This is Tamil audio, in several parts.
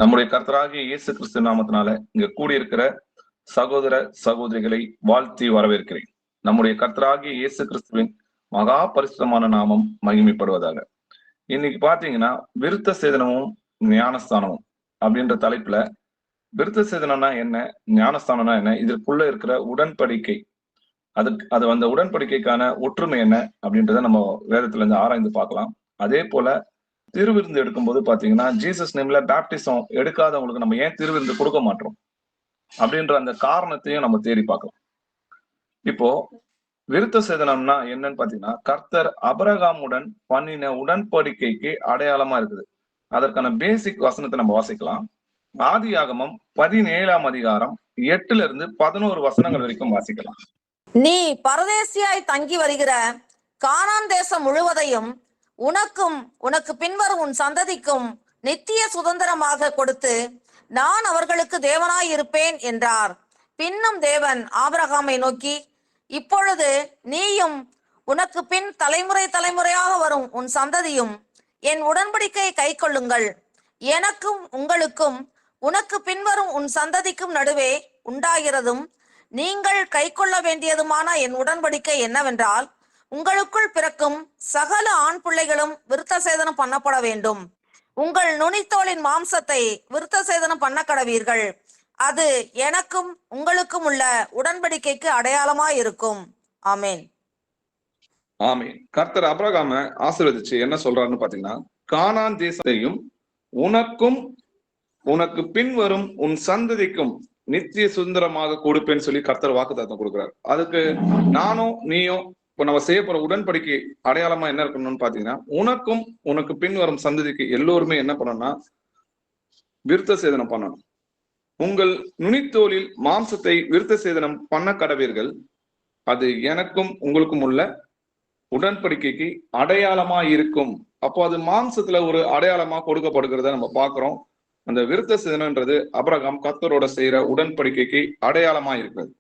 நம்முடைய கர்த்தராகிய இயேசு கிறிஸ்து நாமத்தினால இங்க கூடியிருக்கிற சகோதர சகோதரிகளை வாழ்த்தி வரவேற்கிறேன். நம்முடைய கர்த்தராகிய இயேசு கிறிஸ்துவின் மகா பரிசுத்தமான நாமம் மகிமைப்படுவதாக. இன்னைக்கு பாத்தீங்கன்னா விருத்த சேதனமும் ஞானஸ்தானமும் அப்படின்ற தலைப்புல விருத்த சேதனம்னா என்ன, ஞானஸ்தானம்னா என்ன, இதற்குள்ள இருக்கிற உடன்படிக்கை, அது அந்த உடன்படிக்கைக்கான ஒற்றுமை என்ன அப்படின்றத நம்ம வேதத்துல இருந்து ஆராய்ந்து பார்க்கலாம். அதே போல திருவிருந்து எடுக்கும்போது பாத்தீங்கன்னா ஜீசஸ் நேம்ல பேப்டிசம் எடுக்காதவங்களுக்கு நம்ம ஏன் திருவிருந்து கொடுக்க மாட்டோம் அப்படின்ற அந்த காரணத்தையும் நம்ம தேடி பார்க்கலாம். இப்போ விருத்த சேதனம்னா என்னன்னு பாத்தீங்கன்னா கர்த்தர் ஆபிரகாமுடன் பண்ணின உடன்படிக்கைக்கு அடையாளமா இருக்குது. அதற்கான பேசிக் வசனத்தை நம்ம வாசிக்கலாம். ஆதியாகமம் 17ஆம் அதிகாரம் 8 வசனங்கள் வரைக்கும் வாசிக்கலாம். நீ பரதேசியாய் தங்கி வருகிற கானான் தேசம் முழுவதையும் உனக்கும் உனக்கு பின்வரும் உன் சந்ததிக்கும் நித்திய சுதந்திரமாக கொடுத்து நான் அவர்களுக்கு தேவனாய் இருப்பேன் என்றார். பின்னும் தேவன் ஆபிரகாமை நோக்கி, இப்பொழுது நீயும் உனக்கு பின் தலைமுறை தலைமுறையாக வரும் உன் சந்ததியும் என் உடன்படிக்கையை கை கொள்ளுங்கள். எனக்கும் உங்களுக்கும் உனக்கு பின்வரும் உன் சந்ததிக்கும் நடுவே உண்டாகிறதும் நீங்கள் கை கொள்ள வேண்டியதுமான என் உடன்படிக்கை என்னவென்றால், உங்களுக்குள் பிறக்கும் சகல ஆண் பிள்ளைகளும் விருத்த சேதனம் பண்ணப்பட வேண்டும். உங்கள் நுனித்தோலின் மாம்சத்தை விருத்த சேதனம் பண்ண கடவீர்கள். அது எனக்கும் உங்களுக்கும் உள்ள உடன்படிக்கைக்கு அடையாளமாய் இருக்கும். ஆமேன். ஆமேன். கர்த்தர் ஆபிரகாமை ஆசீர்வதிச்சு என்ன சொல்றாருன்னு பாத்தீங்கன்னா, கானான் தேசத்தையும் உனக்கும் உனக்கு பின்வரும் உன் சந்ததிக்கும் நித்திய சுதந்திரமாக கொடுப்பேன்னு சொல்லி கர்த்தர் வாக்குத்தத்தம் கொடுக்குறாரு. அதுக்கு நானும் நீயும் இப்ப நம்ம செய்ய போற உடன்படிக்கை அடையாளமா என்ன இருக்கணும்னு பாத்தீங்கன்னா, உனக்கும் உனக்கு பின் வரும் சந்ததிக்கு எல்லோருமே என்ன பண்ணணும்னா விருத்த சேதனம் பண்ணணும். உங்கள் நுனித்தோலில் மாம்சத்தை விருத்த சேதனம் பண்ண கடவீர்கள். அது எனக்கும் உங்களுக்கும் உள்ள உடன்படிக்கைக்கு அடையாளமா இருக்கும். அப்போ அது மாம்சத்துல ஒரு அடையாளமா கொடுக்கப்படுகிறத நம்ம பாக்குறோம். அந்த விருத்த சேதனம்ன்றது ஆபிரகாம் கர்த்தரோட செய்யற உடன்படிக்கைக்கு அடையாளமா இருக்கிறது.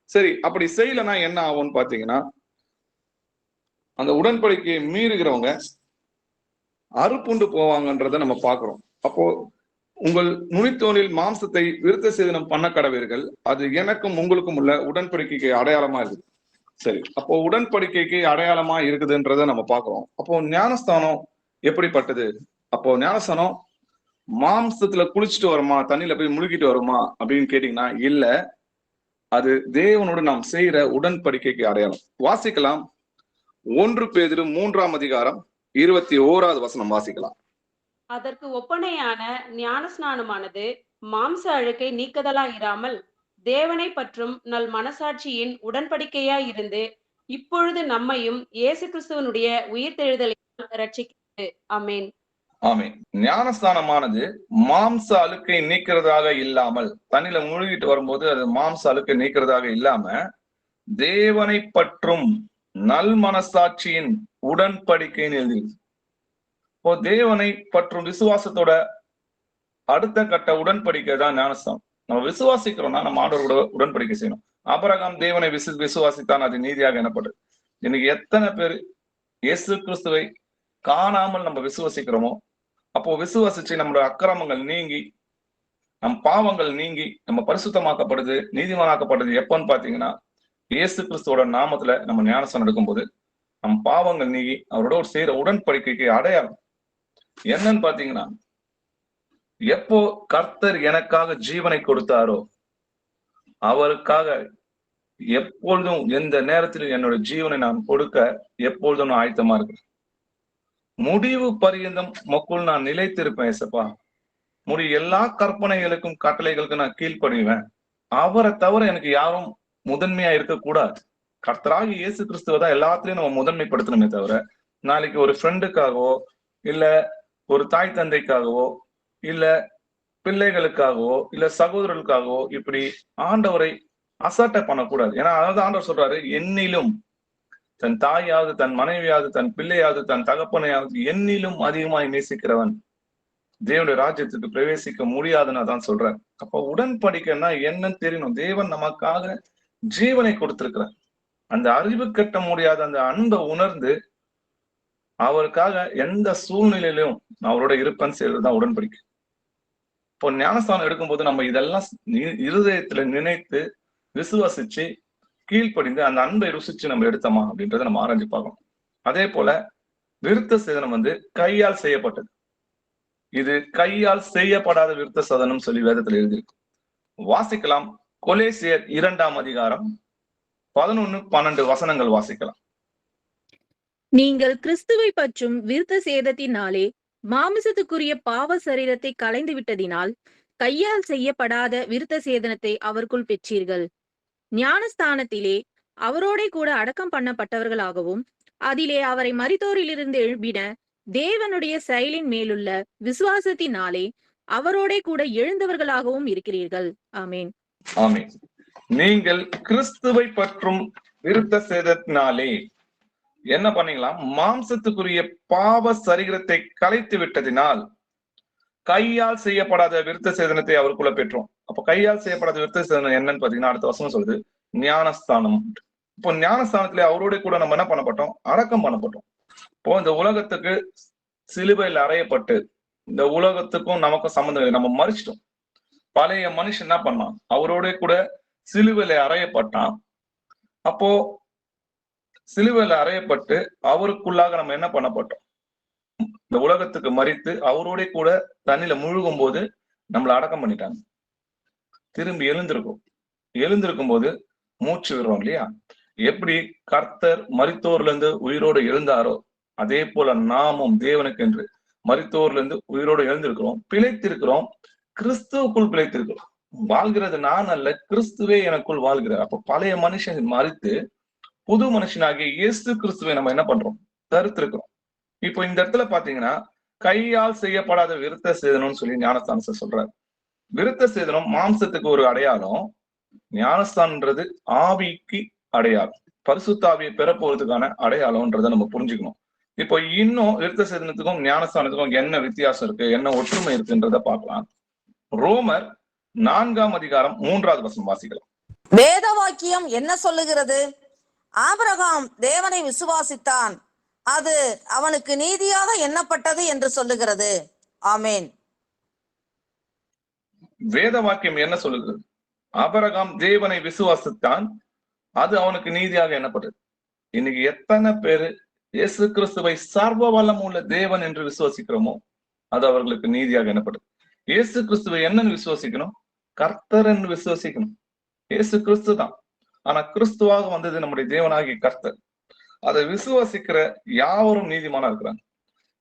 சரி, அப்படி செய்யலன்னா என்ன ஆகும்னு பாத்தீங்கன்னா, அந்த உடன்படிக்கையை மீறுகிறவங்க அறுப்புண்டு போவாங்கன்றத நம்ம பாக்குறோம். அப்போ உங்கள் நுனித்தோலில் மாம்சத்தை விருத்த சேதனம் பண்ண கடவீர்கள். அது எனக்கும் உங்களுக்கும் உள்ள உடன்படிக்கைக்கு அடையாளமா இருக்குது. சரி, அப்போ உடன்படிக்கைக்கு அடையாளமா இருக்குதுன்றத நம்ம பாக்குறோம். அப்போ ஞானஸ்தானம் எப்படிப்பட்டது? அப்போ ஞானஸ்தானம் மாம்சத்துல குளிச்சுட்டு வருமா, தண்ணியில போய் முழுகிட்டு வருமா அப்படின்னு கேட்டீங்கன்னா இல்ல. அது தேவனோடு நாம் செய்யற உடன்படிக்கைக்கு அடையாளம். வாசிக்கலாம். 1 பேதுரு 3ஆம் அதிகாரம் 21வது வசனம் வாசிக்கலாம். அதற்கு ஒப்பனையான ஞானஸ்நானமானது மாம்ச அழுக்கை நீக்குதலா இராமல் தேவனை பற்றும் நல் மனசாட்சியின் உடன்படிக்கையாய் இருந்து இப்பொழுது நம்மையும் இயேசு கிறிஸ்துவனுடைய உயிர்த்தெழுதலினால் ரட்சிக்கிறது. ஆமேன். ஆமேன். ஞானஸ்தானமானது மாம்ச அழுக்கை நீக்கிறதாக இல்லாமல், தண்ணியில முழுகிட்டு வரும்போது அது மாம்ச அழுக்கை நீக்கிறதாக இல்லாம தேவனை பற்றும் நல் மனசாட்சியின் உடன்படிக்கைன்னு எழுதி. இப்போ தேவனை பற்றும் விசுவாசத்தோட அடுத்த கட்ட உடன்படிக்கை தான் ஞானஸ்தானம். நம்ம விசுவாசிக்கிறோம்னா நம்ம ஆண்டவரோட உடன்படிக்கை செய்யணும். ஆபிரகாம் தேவனை விசுவாசித்தான், அது நீதியாக எனப்படுது. இன்னைக்கு எத்தனை பேர் இயேசு கிறிஸ்துவை காணாமல் நம்ம விசுவாசிக்கிறோமோ, அப்போ விசுவாசிச்சு நம்மளோட அக்கிரமங்கள் நீங்கி நம் பாவங்கள் நீங்கி நம்ம பரிசுத்தமாக்கப்படுது, நீதிமானாக்கப்படுது எப்பன்னு பாத்தீங்கன்னா இயேசு கிறிஸ்துவோட நாமத்துல நம்ம ஞானஸ்தானம் எடுக்கும்போது நம் பாவங்கள் நீங்கி அவரோட செய்யற உடன்படிக்கைக்கு அடையாளம் என்னன்னு பாத்தீங்கன்னா, எப்போ கர்த்தர் எனக்காக ஜீவனை கொடுத்தாரோ அவருக்காக எப்பொழுதும் எந்த நேரத்திலும் என்னோட ஜீவனை நான் கொடுக்க எப்பொழுதும் நான் ஆயத்தமா இருக்கேன். முடிவு பரியந்தம் மக்குள் நான் நிலைத்திருப்பேன். ஏசப்பா, எல்லா கற்பனைகளுக்கும் கட்டளைகளுக்கும் நான் கீழ்ப்படிவேன். அவரை தவிர எனக்கு யாரும் முதன்மையா இருக்கக்கூடாது. கர்த்தராகி இயேசு கிறிஸ்துவ தான் எல்லாத்திலையும் நம்ம முதன்மைப்படுத்தணுமே தவிர, நாளைக்கு ஒரு ஃப்ரெண்டுக்காகவோ இல்ல ஒரு தாய் தந்தைக்காகவோ இல்ல பிள்ளைகளுக்காகவோ இல்ல சகோதரர்களுக்காகவோ இப்படி ஆண்டவரை அசால்ட்டா பண்ணக்கூடாது. ஏன்னா அதாவது ஆண்டவர் சொல்றாரு, என்னிலும் தன் தாயாவது தன் மனைவியாவது தன் பிள்ளையாவது தன் தகப்பனையாவது என்னிலும் அதிகமாய் நேசிக்கிறவன் தேவனுடைய ராஜ்யத்துக்கு பிரவேசிக்க முடியாதுன்னு தான் சொல்றாரு. அப்ப உடன்படிக்கைன்னா என்னன்னு தெரியணும். தேவன் நமக்காக ஜீவனை கொடுத்திருக்கிறார். அந்த அறிவு கட்ட முடியாத அந்த அன்பை உணர்ந்து அவருக்காக எந்த சூழ்நிலையிலும் அவரோட இருப்பேன்னு செய்யறதுதான் உடன்படிக்கை. இப்போ ஞானஸ்தானம் எடுக்கும்போது நம்ம இதெல்லாம் இருதயத்துல நினைத்து விசுவாசிச்சு கீழ்ப்படிந்து அந்த அன்பை ருசிச்சு நம்ம எடுத்தோமா அப்படின்றத நம்ம ஆராய்ஞ்சு பார்க்கணும். அதே போல விருத்த சேதனம் கையால் செய்யப்பட்டது. இது கையால் செய்யப்படாத விருத்த சேதனம் சொல்லி வேதத்துல எழுதியிருக்கு. வாசிக்கலாம். கொலேசியர் 2ஆம் அதிகாரம் 11-12 வசனங்கள் வாசிக்கலாம். நீங்கள் கிறிஸ்துவை பற்றும் விருத்த சேதத்தினாலே மாமிசத்துக்குரிய பாவ சரீரத்தை களைந்து விட்டதினால் கையால் செய்யப்படாத விருத்த சேதனத்தை அவருக்குள் பெற்றீர்கள். ஞானஸ்தானத்திலே அவரோட கூட அடக்கம் பண்ணப்பட்டவர்களாகவும் அதிலே அவரை மரித்தோரிலிருந்து எழுப்பின தேவனுடைய செயலின் மேலுள்ள விசுவாசத்தினாலே அவரோட கூட எழுந்தவர்களாகவும் இருக்கிறீர்கள். ஆமேன். ஆமேன். நீங்கள் கிறிஸ்துவை பற்றும் விருத்த சேதத்தினாலே என்ன பண்ணீங்களாம்? மாம்சத்துக்குரிய பாவ சரீரத்தை கலைத்து விட்டதினால் கையால் செய்யப்படாத விருத்த சேதனத்தை அவருக்குள்ள பெற்றோம். அப்ப கையால் செய்யப்படாத விருத்த சேதனம் என்னன்னு பாத்தீங்கன்னா அடுத்த வசனம் சொல்லுது ஞானஸ்தானம். இப்போ ஞானஸ்தானத்திலே அவரோட கூட நம்ம என்ன பண்ணப்பட்டோம்? அடக்கம் பண்ணப்பட்டோம். இப்போ இந்த உலகத்துக்கு சிலுவையில் அறையப்பட்டு இந்த உலகத்துக்கும் நமக்கும் சம்பந்தம் இல்லை, நம்ம மறிச்சிட்டோம். பழைய மனுஷன் என்ன பண்ணான்? அவரோட கூட சிலுவையில அறையப்பட்டான். அப்போ சிலுவையில அறையப்பட்டு அவருக்குள்ளாக நம்ம என்ன பண்ணப்பட்டோம்? இந்த உலகத்துக்கு மறித்து அவரோட கூட தண்ணியில முழுகும் போது நம்மளை அடக்கம் பண்ணிட்டாங்க. திரும்பி எழுந்திருக்கும் போது மூச்சு விடுறோம் இல்லையா? எப்படி கர்த்தர் மரித்தோர்ல இருந்து உயிரோடு எழுந்தாரோ அதே போல நாமும் தேவனுக்கு என்று மரித்தோர்ல இருந்து உயிரோடு எழுந்திருக்கிறோம், பிழைத்திருக்கிறோம், கிறிஸ்துவுக்குள் பிழைத்திருக்கிறோம். வாழ்கிறது நான் அல்ல, கிறிஸ்துவே எனக்குள் வாழ்கிறார். அப்ப பழைய மனுஷன் மறித்து புது மனுஷனாகிய இயேசு கிறிஸ்துவை நம்ம என்ன பண்றோம்? தரித்திருக்கிறோம். இப்போ இந்த இடத்துல பாத்தீங்கன்னா கையால் செய்யப்படாத விருத்த சேதனம்னு சொல்லி ஞானஸ்தானத்தை சொல்றாரு. விருத்த சேதனம் மாம்சத்துக்கு ஒரு அடையாளம், ஞானஸ்தானன்றது ஆவிக்கு அடையாளம், பரிசுத்த ஆவியை பெற போறதுக்கான அடையாளம்ன்றதை நம்ம புரிஞ்சுக்கணும். இப்போ இன்னும் விருத்த சேதனத்துக்கும் ஞானஸ்தானத்துக்கும் என்ன வித்தியாசம் இருக்கு, என்ன ஒற்றுமை இருக்குன்றத பார்க்கலாம். ரோமர் 4ஆம் அதிகாரம் 3வது வசனம் வாசிக்கலாம். வேத வாக்கியம் என்ன சொல்லுகிறது? ஆபிரகாம் தேவனை விசுவாசித்தான், அது அவனுக்கு நீதியாக எண்ணப்பட்டது என்று சொல்லுகிறது. ஆமேன். வேத வாக்கியம் என்ன சொல்லுகிறது? ஆபிரகாம் தேவனை விசுவாசித்தான், அது அவனுக்கு நீதியாக எண்ணப்பட்டது. இன்னைக்கு எத்தனை பேரு இயேசு கிறிஸ்துவை சர்வ வல்லம் உள்ள தேவன் என்று விசுவாசிக்கிறோமோ அது அவர்களுக்கு நீதியாக எண்ணப்பட்டது. இயேசு கிறிஸ்துவை என்னன்னு விசுவாசிக்கணும்? கர்த்தர் என்று விசுவாசிக்கணும். இயேசு கிறிஸ்து தான். ஆனா கிறிஸ்துவாக வந்தது நம்முடைய தேவனாகிய கர்த்தர். அதை விசுவாசிக்கிற யாவரும் நீதிமானா இருக்கிறாங்க.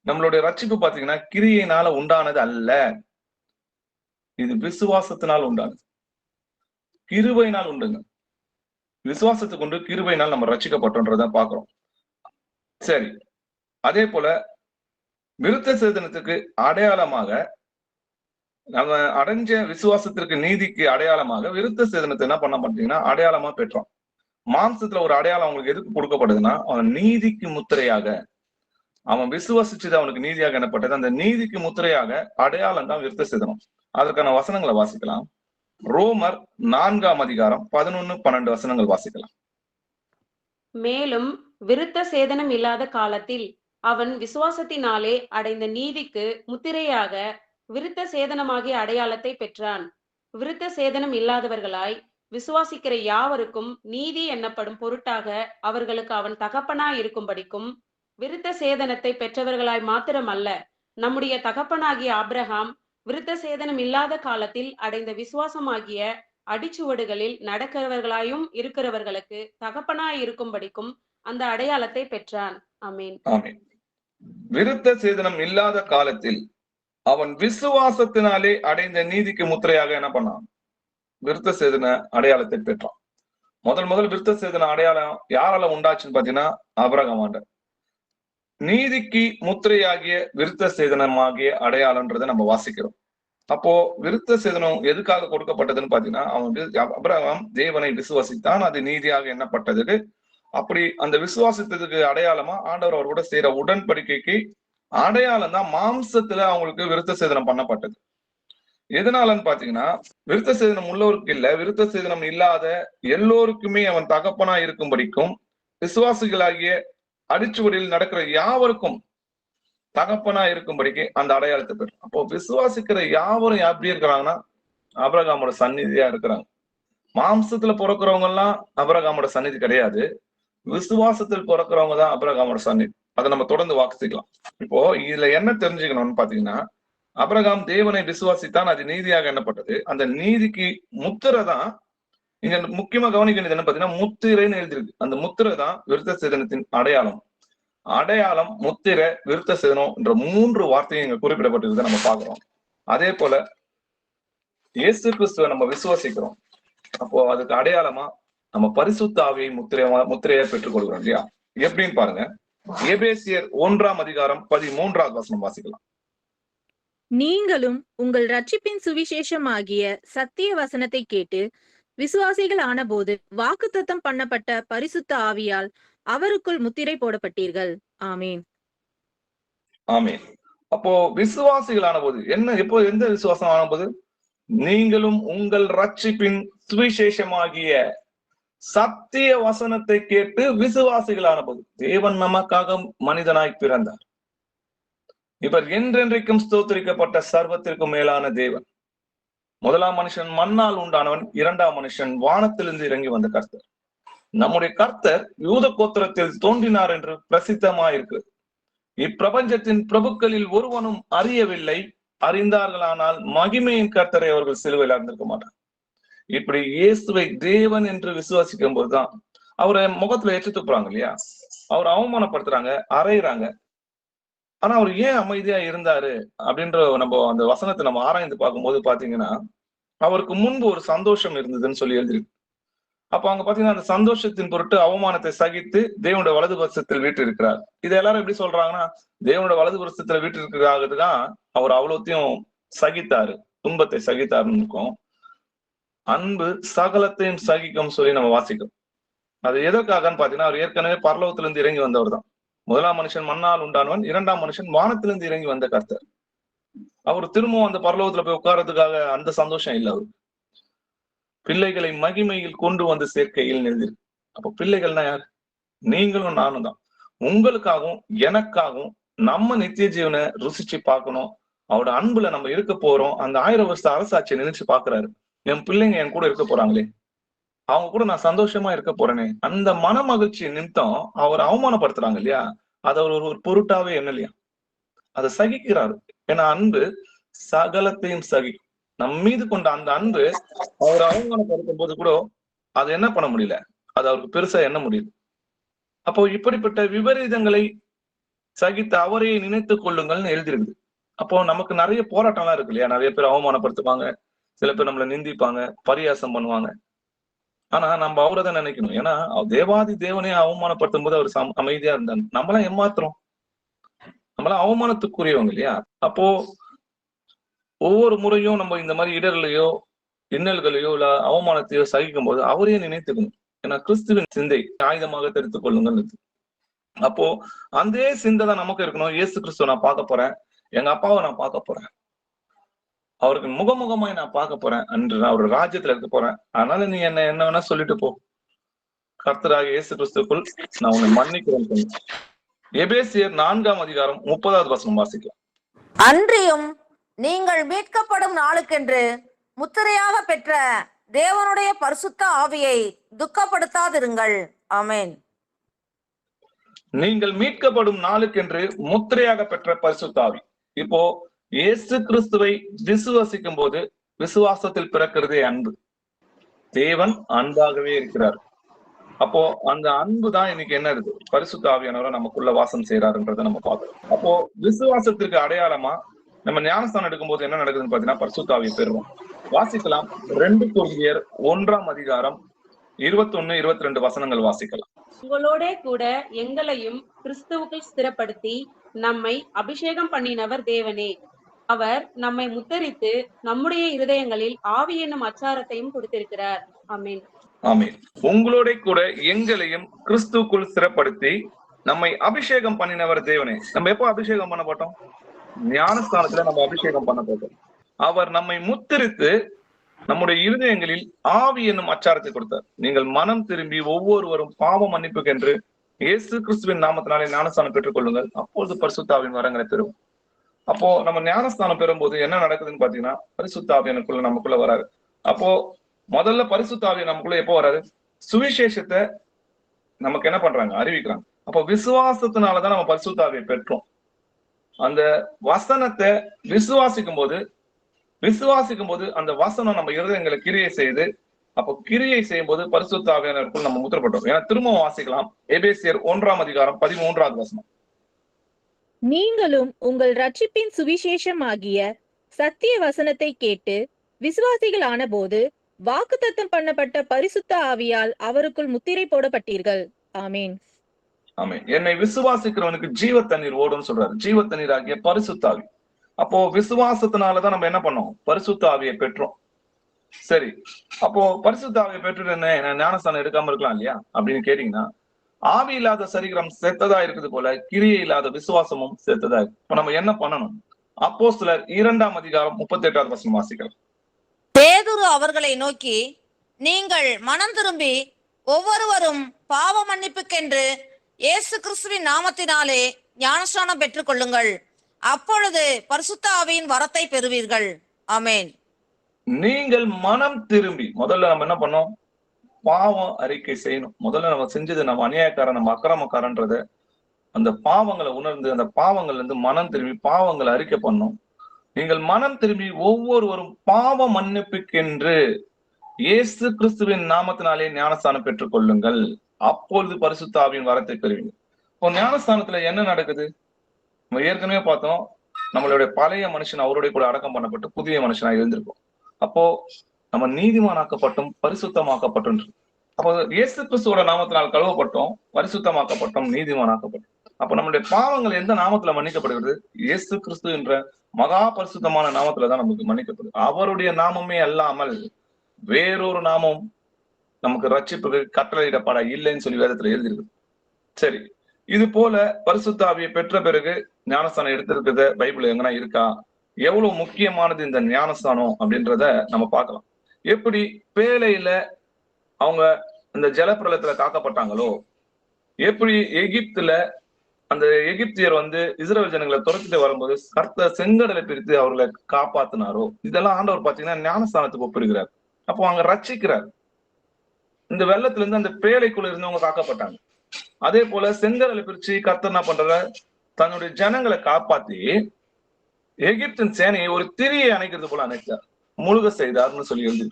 நம்மளுடைய ரட்சிப்பு பாத்தீங்கன்னா கிரியையினால உண்டானது அல்ல, இது விசுவாசத்தினால் உண்டானது. கிருபையினால் உண்டுங்க. விசுவாசத்துக்கு உண்டு, கிருபையினால் நம்ம ரட்சிக்கப்பட்டோன்றத பாக்குறோம். சரி, அதே போல விருத்த சேதனத்துக்கு அடையாளமாக நம்ம அடைஞ்ச விசுவாசத்திற்கு நீதிக்கு அடையாளமாக விருத்த சேதனத்தை என்ன பண்ண மாட்டீங்கன்னா அடையாளமா பெற்றோம். மாம்சத்துல ஒரு அடையாளம் அவங்களுக்கு எதுக்கு கொடுக்கப்படுதுன்னா அவன் நீதிக்கு முத்திரையாக, அவன் விசுவாசிச்சது அவனுக்கு நீதியாக எண்ணப்பட்டது. அந்த நீதிக்கு முத்திரையாக அடையாளம் தான் விருத்த சேதனம். அதற்கான வசனங்களை வாசிக்கலாம். ரோமர் 4ஆம் அதிகாரம் 11-12 வசனங்கள் வாசிக்கலாம். மேலும் விருத்த சேதனம் இல்லாத காலத்தில் அவன் விசுவாசத்தினாலே அடைந்த நீதிக்கு முத்திரையாக விருத்த சேதனமாகிய அடையாளத்தை பெற்றான். விருத்த சேதனம் இல்லாதவர்களாய் விசுவாசிக்கிற யாவருக்கும் நீதி எண்ணப்படும் பொருட்டாக அவர்களுக்கு அவன் தகப்பனாய் இருக்கும்படிக்கும் விருத்த சேதனத்தை பெற்றவர்களாய் மாத்திரமல்ல, நம்முடைய தகப்பனாகிய ஆபிரகாம் விருத்த சேதனம் இல்லாத காலத்தில் அடைந்த விசுவாசமாகிய அடிச்சுவடுகளில் நடக்கிறவர்களாயும் இருக்கிறவர்களுக்கு தகப்பனாய் இருக்கும்படிக்கும் அந்த அடையாளத்தை பெற்றான். ஆமீன். ஆமீன். விருத்த சேதனம் இல்லாத காலத்தில் அவன் விசுவாசத்தினாலே அடைந்த நீதிக்கு முத்திரையாக என்ன பண்ணான்? விருத்த சேதன அடையாளத்தை பெற்றான். முதல் விருத்த சேதன அடையாளம் யாரால உண்டாச்சுன்னு பாத்தீங்கன்னா ஆபிரகாமாண்ட. நீதிக்கு முத்திரையாகிய விருத்த சேதனமாகிய அடையாளம்ன்றதை நம்ம வாசிக்கிறோம். அப்போ விருத்த சேதனம் எதுக்காக கொடுக்கப்பட்டதுன்னு பாத்தீங்கன்னா அவன் ஆபிரகாம் தேவனை விசுவாசித்தான், அது நீதியாக எண்ணப்பட்டதுக்கு. அப்படி அந்த விசுவாசத்துக்கு அடையாளமா ஆண்டவர் அவர் கூட செய்யற உடன்படிக்கைக்கு அடையாளம் தான் மாம்சத்துல அவங்களுக்கு விருத்த சேதனம் பண்ணப்பட்டது. எதனாலன்னு பாத்தீங்கன்னா விருத்த சேதனம் உள்ளவருக்கு இல்ல, விருத்த சேதனம் இல்லாத எல்லோருக்குமே அவன் தகப்பனா இருக்கும்படிக்கும் விசுவாசிகளாகிய அடிச்சுவடியில் நடக்கிற யாவருக்கும் தகப்பனா இருக்கும்படிக்கு அந்த அடையாளத்தை பெறும். அப்போ விசுவாசிக்கிற யாவரும் எப்படி இருக்கிறாங்கன்னா ஆபிரகாமோட சந்நிதியா இருக்கிறாங்க. மாம்சத்துல பிறக்கிறவங்க எல்லாம் ஆபிரகாமோட சந்நிதி கிடையாது. விசுவாசத்தில் பிறக்கிறவங்க தான் ஆபிரகாமோட சந்நிதி. அதை நம்ம தொடர்ந்து வாசிக்கலாம். இப்போ இதுல என்ன தெரிஞ்சுக்கணும்னு பாத்தீங்கன்னா, ஆபிரகாம் தேவனை விசுவாசித்தான், அது நீதியாக எண்ணப்பட்டது. அந்த நீதிக்கு முத்திரை தான் இங்க முக்கியமா கவனிக்க வேண்டியது என்ன பாத்தீங்கன்னா, முத்திரைன்னு எழுதிருக்கு. அந்த முத்திரை தான் விருத்த சேதனத்தின் அடையாளம். அடையாளம், முத்திரை, விருத்த சேதனம் என்ற 3 வார்த்தையும் இங்க குறிப்பிடப்பட்டிருக்கிறத நம்ம பாக்குறோம். அதே போல இயேசு கிறிஸ்துவை நம்ம விசுவாசிக்கிறோம். அப்போ அதுக்கு அடையாளமா நம்ம பரிசுத்த ஆவியை முத்திரையா பெற்றுக் கொள்கிறோம் இல்லையா? எப்படின்னு பாருங்க. எபேசியர் 1ஆம் அதிகாரம் 13வது வசனம் வாசிக்கலாம். நீங்களும் உங்கள் ரட்சிப்பின் சுவிசேஷமாகிய சத்திய வசனத்தை கேட்டு விசுவாசிகள் ஆனபோது வாக்குத்தத்தம் பண்ணப்பட்ட பரிசுத்த ஆவியால் அவருக்குள் முத்திரை போடப்பட்டீர்கள். ஆமீன். ஆமீன். அப்போ விசுவாசிகளான போது என்ன, எப்போ எந்த விசுவாசம் ஆன போது? நீங்களும் உங்கள் ரட்சிப்பின் சுவிசேஷமாகிய சத்திய வசனத்தை கேட்டு விசுவாசிகளான போது. தேவன் நமக்காக மனிதனாய் பிறந்தார். இவர் என்றென்றைக்கும் ஸ்தோத்திரிக்கப்பட்ட சர்வத்திற்கும் மேலான தேவன். முதலாம் மனுஷன் மண்ணால் உண்டானவன், 2ஆம் மனுஷன் வானத்திலிருந்து இறங்கி வந்த கர்த்தர். நம்முடைய கர்த்தர் யூத கோத்திரத்தில் தோன்றினார் என்று பிரசித்தமாயிருக்கு. இப்பிரபஞ்சத்தின் பிரபுக்களில் ஒருவனும் அறியவில்லை, அறிந்தார்களானால் மகிமையின் கர்த்தரை அவர்கள் சிலுவையில் அறிந்திருக்க மாட்டார். இப்படி இயேசுவை தேவன் என்று விசுவாசிக்கும் போதுதான் அவரை முகத்துல எச்சு துப்புறாங்க இல்லையா? அவரை அவமானப்படுத்துறாங்க, அறையிறாங்க. ஆனா அவர் ஏன் அமைதியா இருந்தாரு அப்படின்ற நம்ம அந்த வசனத்தை நம்ம ஆராய்ந்து பார்க்கும்போது பாத்தீங்கன்னா, அவருக்கு முன்பு ஒரு சந்தோஷம் இருந்ததுன்னு சொல்லி எழுதிருக்கு. அப்ப அங்க பாத்தீங்கன்னா, அந்த சந்தோஷத்தின் பொருட்டு அவமானத்தை சகித்து தேவனுடைய வலது பட்சத்தில் வீற்றிருக்கிறார். இதை எல்லாரும் எப்படி சொல்றாங்கன்னா, தேவனுடைய வலது பட்சத்துல வீற்றிருக்கிறதாக தான் அவர் அவ்வளோத்தையும் சகித்தாரு, துன்பத்தை சகித்தாருன்னு இருக்கும். அன்பு சகலத்தையும் சகிக்கும் சொல்லி நம்ம வாசிக்கிறோம். அது எதற்காகன்னு பாத்தீங்கன்னா, அவர் ஏற்கனவே பரலோகத்திலிருந்து இறங்கி வந்தவர் தான். முதலாம் மனுஷன் மண்ணால் உண்டானவன், 2ஆம் மனுஷன் வானத்திலிருந்து இறங்கி வந்த கர்த்தர். அவர் திரும்பவும் அந்த பரலோகத்துல போய் உட்கார்றதுக்காக அந்த சந்தோஷம் இல்லை அவருக்கு. பிள்ளைகளை மகிமையில் கொண்டு வந்து சேர்க்கையில் நிறுத்திருக்கு. அப்ப பிள்ளைகள்னா யார்? நீங்களும் நானும் தான். உங்களுக்காகவும் எனக்காகவும் நம்ம நித்திய ஜீவனை ருசிச்சு பார்க்கணும். அவரோட அன்புல நம்ம இருக்க போறோம். அந்த 1000 வருஷ அரசாட்சியை நினைச்சு பாக்குறாரு. என் பிள்ளைங்க என் கூட இருக்க போறாங்களே, அவங்க கூட நான் சந்தோஷமா இருக்க போறேனே, அந்த மன மகிழ்ச்சி நிமித்தம் அவர் அவமானப்படுத்துறாங்க இல்லையா? அது அவர் ஒரு பொருட்டாவே என்ன இல்லையா? அதை சகிக்கிறாரு. ஏன்னா அன்பு சகலத்தையும் சகிக்கும். நம் மீது கொண்ட அந்த அன்பு அவர் அவமானப்படுத்தும் போது கூட அது என்ன பண்ண முடியல, அது அவருக்கு பெருசா என்ன முடியுது. அப்போ இப்படிப்பட்ட விபரீதங்களை சகித்து அவரையே நினைத்துக் கொள்ளுங்கள்னு எழுதிருக்குது. அப்போ நமக்கு நிறைய போராட்டம்லாம் இருக்கு இல்லையா? நிறைய பேர் அவமானப்படுத்துவாங்க, சில பேர் நம்மளை நிந்திப்பாங்க, பரியாசம் பண்ணுவாங்க. ஆனா நம்ம அவரை தான் நினைக்கணும். ஏன்னா தேவாதி தேவனையே அவமானப்படுத்தும் போது அவர் அமைதியா இருந்தார். நம்மளாம் ஏமாத்துறோம், நம்மளாம் அவமானத்துக்குரியவங்க இல்லையா? அப்போ ஒவ்வொரு முறையும் நம்ம இந்த மாதிரி இடர்களையோ இன்னல்களையோ இல்ல அவமானத்தையோ சகிக்கும் போது அவரையே நினைத்துக்கணும். ஏன்னா கிறிஸ்துவின் சிந்தை ஆயுதமாக தெரித்துக் கொள்ளுங்கன்னு. அப்போ அந்த சிந்தை தான் நமக்கு இருக்கணும். இயேசு கிறிஸ்துவ நான் பார்க்க போறேன், எங்க அப்பாவை நான் பார்க்க போறேன், அவருக்கு முகமுகமாய் நான் பார்க்க போறேன் என்று அவர் ராஜ்யத்துல இருக்க போறேன். அதனால நீ என்ன வேணா சொல்லிட்டு போ, கர்த்தராக இயேசு கிறிஸ்துக்குள் நான் உன்னை மன்னிக்கிறேன். எபேசியர் 4ஆம் அதிகாரம் 30வது வசனம் வாசிக்கலாம். அன்றியும் நீங்கள் மீட்கப்படும் நாளுக்கென்று முத்திரையாக பெற்ற தேவனுடைய பரிசுத்த ஆவியை துக்கப்படுத்தாதிருங்கள். ஆமென். நீங்கள் மீட்கப்படும் நாளுக்கென்று முத்திரையாக பெற்ற பரிசுத்த ஆவி. இப்போ இயேசு கிறிஸ்துவை விசுவாசிக்கும் போது விசுவாசத்தில் பிறக்கிறதே அன்பு. தேவன் அன்பாகவே இருக்கிறார். அப்போ அந்த அன்பு தான் இன்னைக்கு என்ன இருக்கு, பரிசுத்த ஆவியானவரை நமக்குள்ள வாசம் செய்யறாருன்றதை நம்ம பார்க்கிறோம். அப்போ விசுவாசத்திற்கு அடையாளமா நம்ம ஞானஸ்தானம் எடுக்கும்போது என்ன நடக்குதுன்னு பாத்தீங்கன்னா, பரிசுத்த ஆவியை பெறுவோம். வாசிக்கலாம். 2 கொரிந்தியர் 1ஆம் அதிகாரம் 21, 22 வசனங்கள் வாசிக்கலாம். உங்களோட கூட எங்களையும் கிறிஸ்துவுக்குள் ஸ்திரப்படுத்தி நம்மை அபிஷேகம் பண்ணினவர் தேவனே. அவர் நம்மை முத்தரித்து நம்முடைய இருதயங்களில் ஆவி என்னும் அச்சாரத்தையும் கொடுத்திருக்கிறார். ஆமென். ஆமென். உங்களோட கூட எங்களையும் கிறிஸ்துவுக்குள் ஸ்திரப்படுத்தி நம்மை அபிஷேகம் பண்ணினவர் தேவனே. நம்ம எப்போ அபிஷேகம் பண்ணப்பட்டோம்? ஞானஸ்தானத்துல நம்ம அபிஷேகம் பண்ணப்பட்டோம். அவர் நம்மை முத்திரித்து நம்முடைய இருதயங்களில் ஆவி என்னும் அச்சாரத்தை கொடுத்தார். நீங்கள் மனம் திரும்பி ஒவ்வொருவரும் பாவ மன்னிப்புக்கு என்று இயேசு கிறிஸ்துவின் நாமத்தினாலே ஞானஸ்தானம் பெற்றுக் கொள்ளுங்கள், அப்பொழுது பரிசுத்த ஆவியின் வரங்களை பெறுவோம். அப்போ நம்ம ஞானஸ்தானம் பெறும்போது என்ன நடக்குதுன்னு பாத்தீங்கன்னா, பரிசுத்த ஆவியானுக்குள்ள நமக்குள்ள வராரு. அப்போ முதல்ல பரிசுத்த ஆவியை நமக்குள்ள எப்போ வராரு? சுவிசேஷத்தை நமக்கு என்ன பண்றாங்க? அறிவிக்கிறாங்க. அப்போ விசுவாசத்தினாலதான் நம்ம பரிசுத்த ஆவியை பெற்றோம். அந்த வசனத்தை விசுவாசிக்கும் போது அந்த வசனம் நம்ம இருதயங்களை கிரியை செய்து, அப்போ கிரியை செய்யும் போது பரிசுத்த ஆவியானவருக்குள் நம்ம முத்திரப்பட்டோம். ஏன்னா திரும்பவும் வாசிக்கலாம், எபேசியர் 1:13 நீங்களும் உங்கள் ரட்சிப்பின் சுவிசேஷமாகிய சத்திய வசனத்தை கேட்டு விசுவாசிகள் ஆன போது வாக்குத்தத்தம் பண்ணப்பட்ட பரிசுத்த ஆவியால் அவருக்குள் முத்திரை போடப்பட்டீர்கள். ஆமேன். ஆமென். என்னை விசுவாசிக்கிறவனுக்கு ஜீவ தண்ணீர் ஓடும்னு சொல்றாரு. ஜீவ தண்ணீர் ஆகிய பரிசுத்த ஆவி. அப்போ விசுவாசத்தினாலதான் நம்ம என்ன பண்ணோம்? பரிசுத்த ஆவியை பெற்றோம். சரி, அப்போ பரிசுத்த ஆவியை பெற்று என்ன ஞானஸ்தானம் எடுக்காம இருக்கலாம் இல்லையா அப்படின்னு கேட்டீங்கன்னா, ஆவி இல்லாத சரீரம் செத்ததா இருக்குது போல கிரியை இல்லாத விசுவாசமும் செத்ததா இருக்கு. இப்ப நம்ம என்ன பண்ணணும்? அப்போஸ்தலர் 2:38 வாசிக்கலாம். பேதுரு அவர்களை நோக்கி, நீங்கள் மனம் திரும்பி ஒவ்வொருவரும் பாவ மன்னிப்புக்கென்று இயேசு கிறிஸ்துவின் நாமத்தினாலே ஞானஸ்நானம் பெற்றுக் கொள்ளுங்கள், அப்பொழுது பரிசுத்த ஆவியின் வரத்தை பெறுவீர்கள். ஆமென். நீங்கள் மனம் திரும்பி, முதல்ல நம்ம என்ன பண்ணோம்? பாவம் அறிக்கை செய்யணும். முதல்ல நம்ம செஞ்சது நம்ம அநியாயக்காரன், நம்ம அக்கிரமக்காரன்றத அந்த பாவங்களை உணர்ந்து அந்த பாவங்கள்ல இருந்து மனம் திரும்பி பாவங்களை அறிக்கை பண்ணணும். நீங்கள் மனம் திரும்பி ஒவ்வொருவரும் பாவ மன்னிப்புக்கென்று இயேசு கிறிஸ்துவின் நாமத்தினாலே ஞானஸ்தானம் பெற்றுக் கொள்ளுங்கள், அப்பொழுது பரிசுத்த ஆவியின் வரத்தை பெறுவீங்க. இப்போ ஞானஸ்தானத்துல என்ன நடக்குது? நம்ம ஏற்கனவே பார்த்தோம், நம்மளுடைய பழைய மனுஷன் அவருடைய கூட அடக்கம் பண்ணப்பட்டு புதிய மனுஷனா இருந்திருக்கும். அப்போ நம்ம நீதிமானாக்கப்பட்டோம், பரிசுத்தமாக்கப்பட்டோம். அப்போ இயேசு கிறிஸ்துவோட நாமத்தினால் கழுவப்பட்டோம், பரிசுத்தமாக்கப்பட்டோம், நீதிமானாக்கப்பட்டோம். அப்ப நம்மளுடைய பாவங்கள் எந்த நாமத்துல மன்னிக்கப்படுகிறது? இயேசு கிறிஸ்து என்ற மகா பரிசுத்தமான நாமத்துலதான் நமக்கு மன்னிக்கப்படுது. அவருடைய நாமமே அல்லாமல் வேறொரு நாமம் நமக்கு ரட்சிப்புக்கு கட்டளையிடப்பட இல்லைன்னு சொல்லி வேதத்துல எழுதியிருக்கு. சரி, இது போல பரிசுத்த ஆவியை பெற்ற பிறகு ஞானஸ்தானம் எடுத்திருக்கிறத பைபிள் எங்கன்னா இருக்கா? எவ்வளவு முக்கியமானது இந்த ஞானஸ்தானம் அப்படின்றத நம்ம பார்க்கலாம். எப்படி பேழையில அவங்க இந்த ஜலப்பிரளயத்துல காக்கப்பட்டாங்களோ, எப்படி எகிப்துல அந்த எகிப்தியர் இஸ்ரவேல் ஜனங்களை துரத்திட்டு வரும்போது கர்த்தர் செங்கடலை பிரித்து அவர்களை காப்பாத்தினாரோ, இதெல்லாம் ஆண்டவர் பாத்தீங்கன்னா ஞானஸ்தானத்துக்கு ஒப்பிடுகிறார். அப்போ அங்க ரட்சிக்கிறார். இந்த வெள்ளத்துல இருந்து அந்த பேழைக்குள்ள இருந்தவங்க காக்கப்பட்டாங்க. அதே போல செங்கடலை பிரிச்சு கர்த்தர் என்ன பண்ற? தன்னுடைய ஜனங்களை காப்பாத்தி எகிப்தின் சேனையை ஒரு திரியை அணைக்கிறது போல அணைச்சார், முழுக செய்தார்னு சொல்லி எழுதி.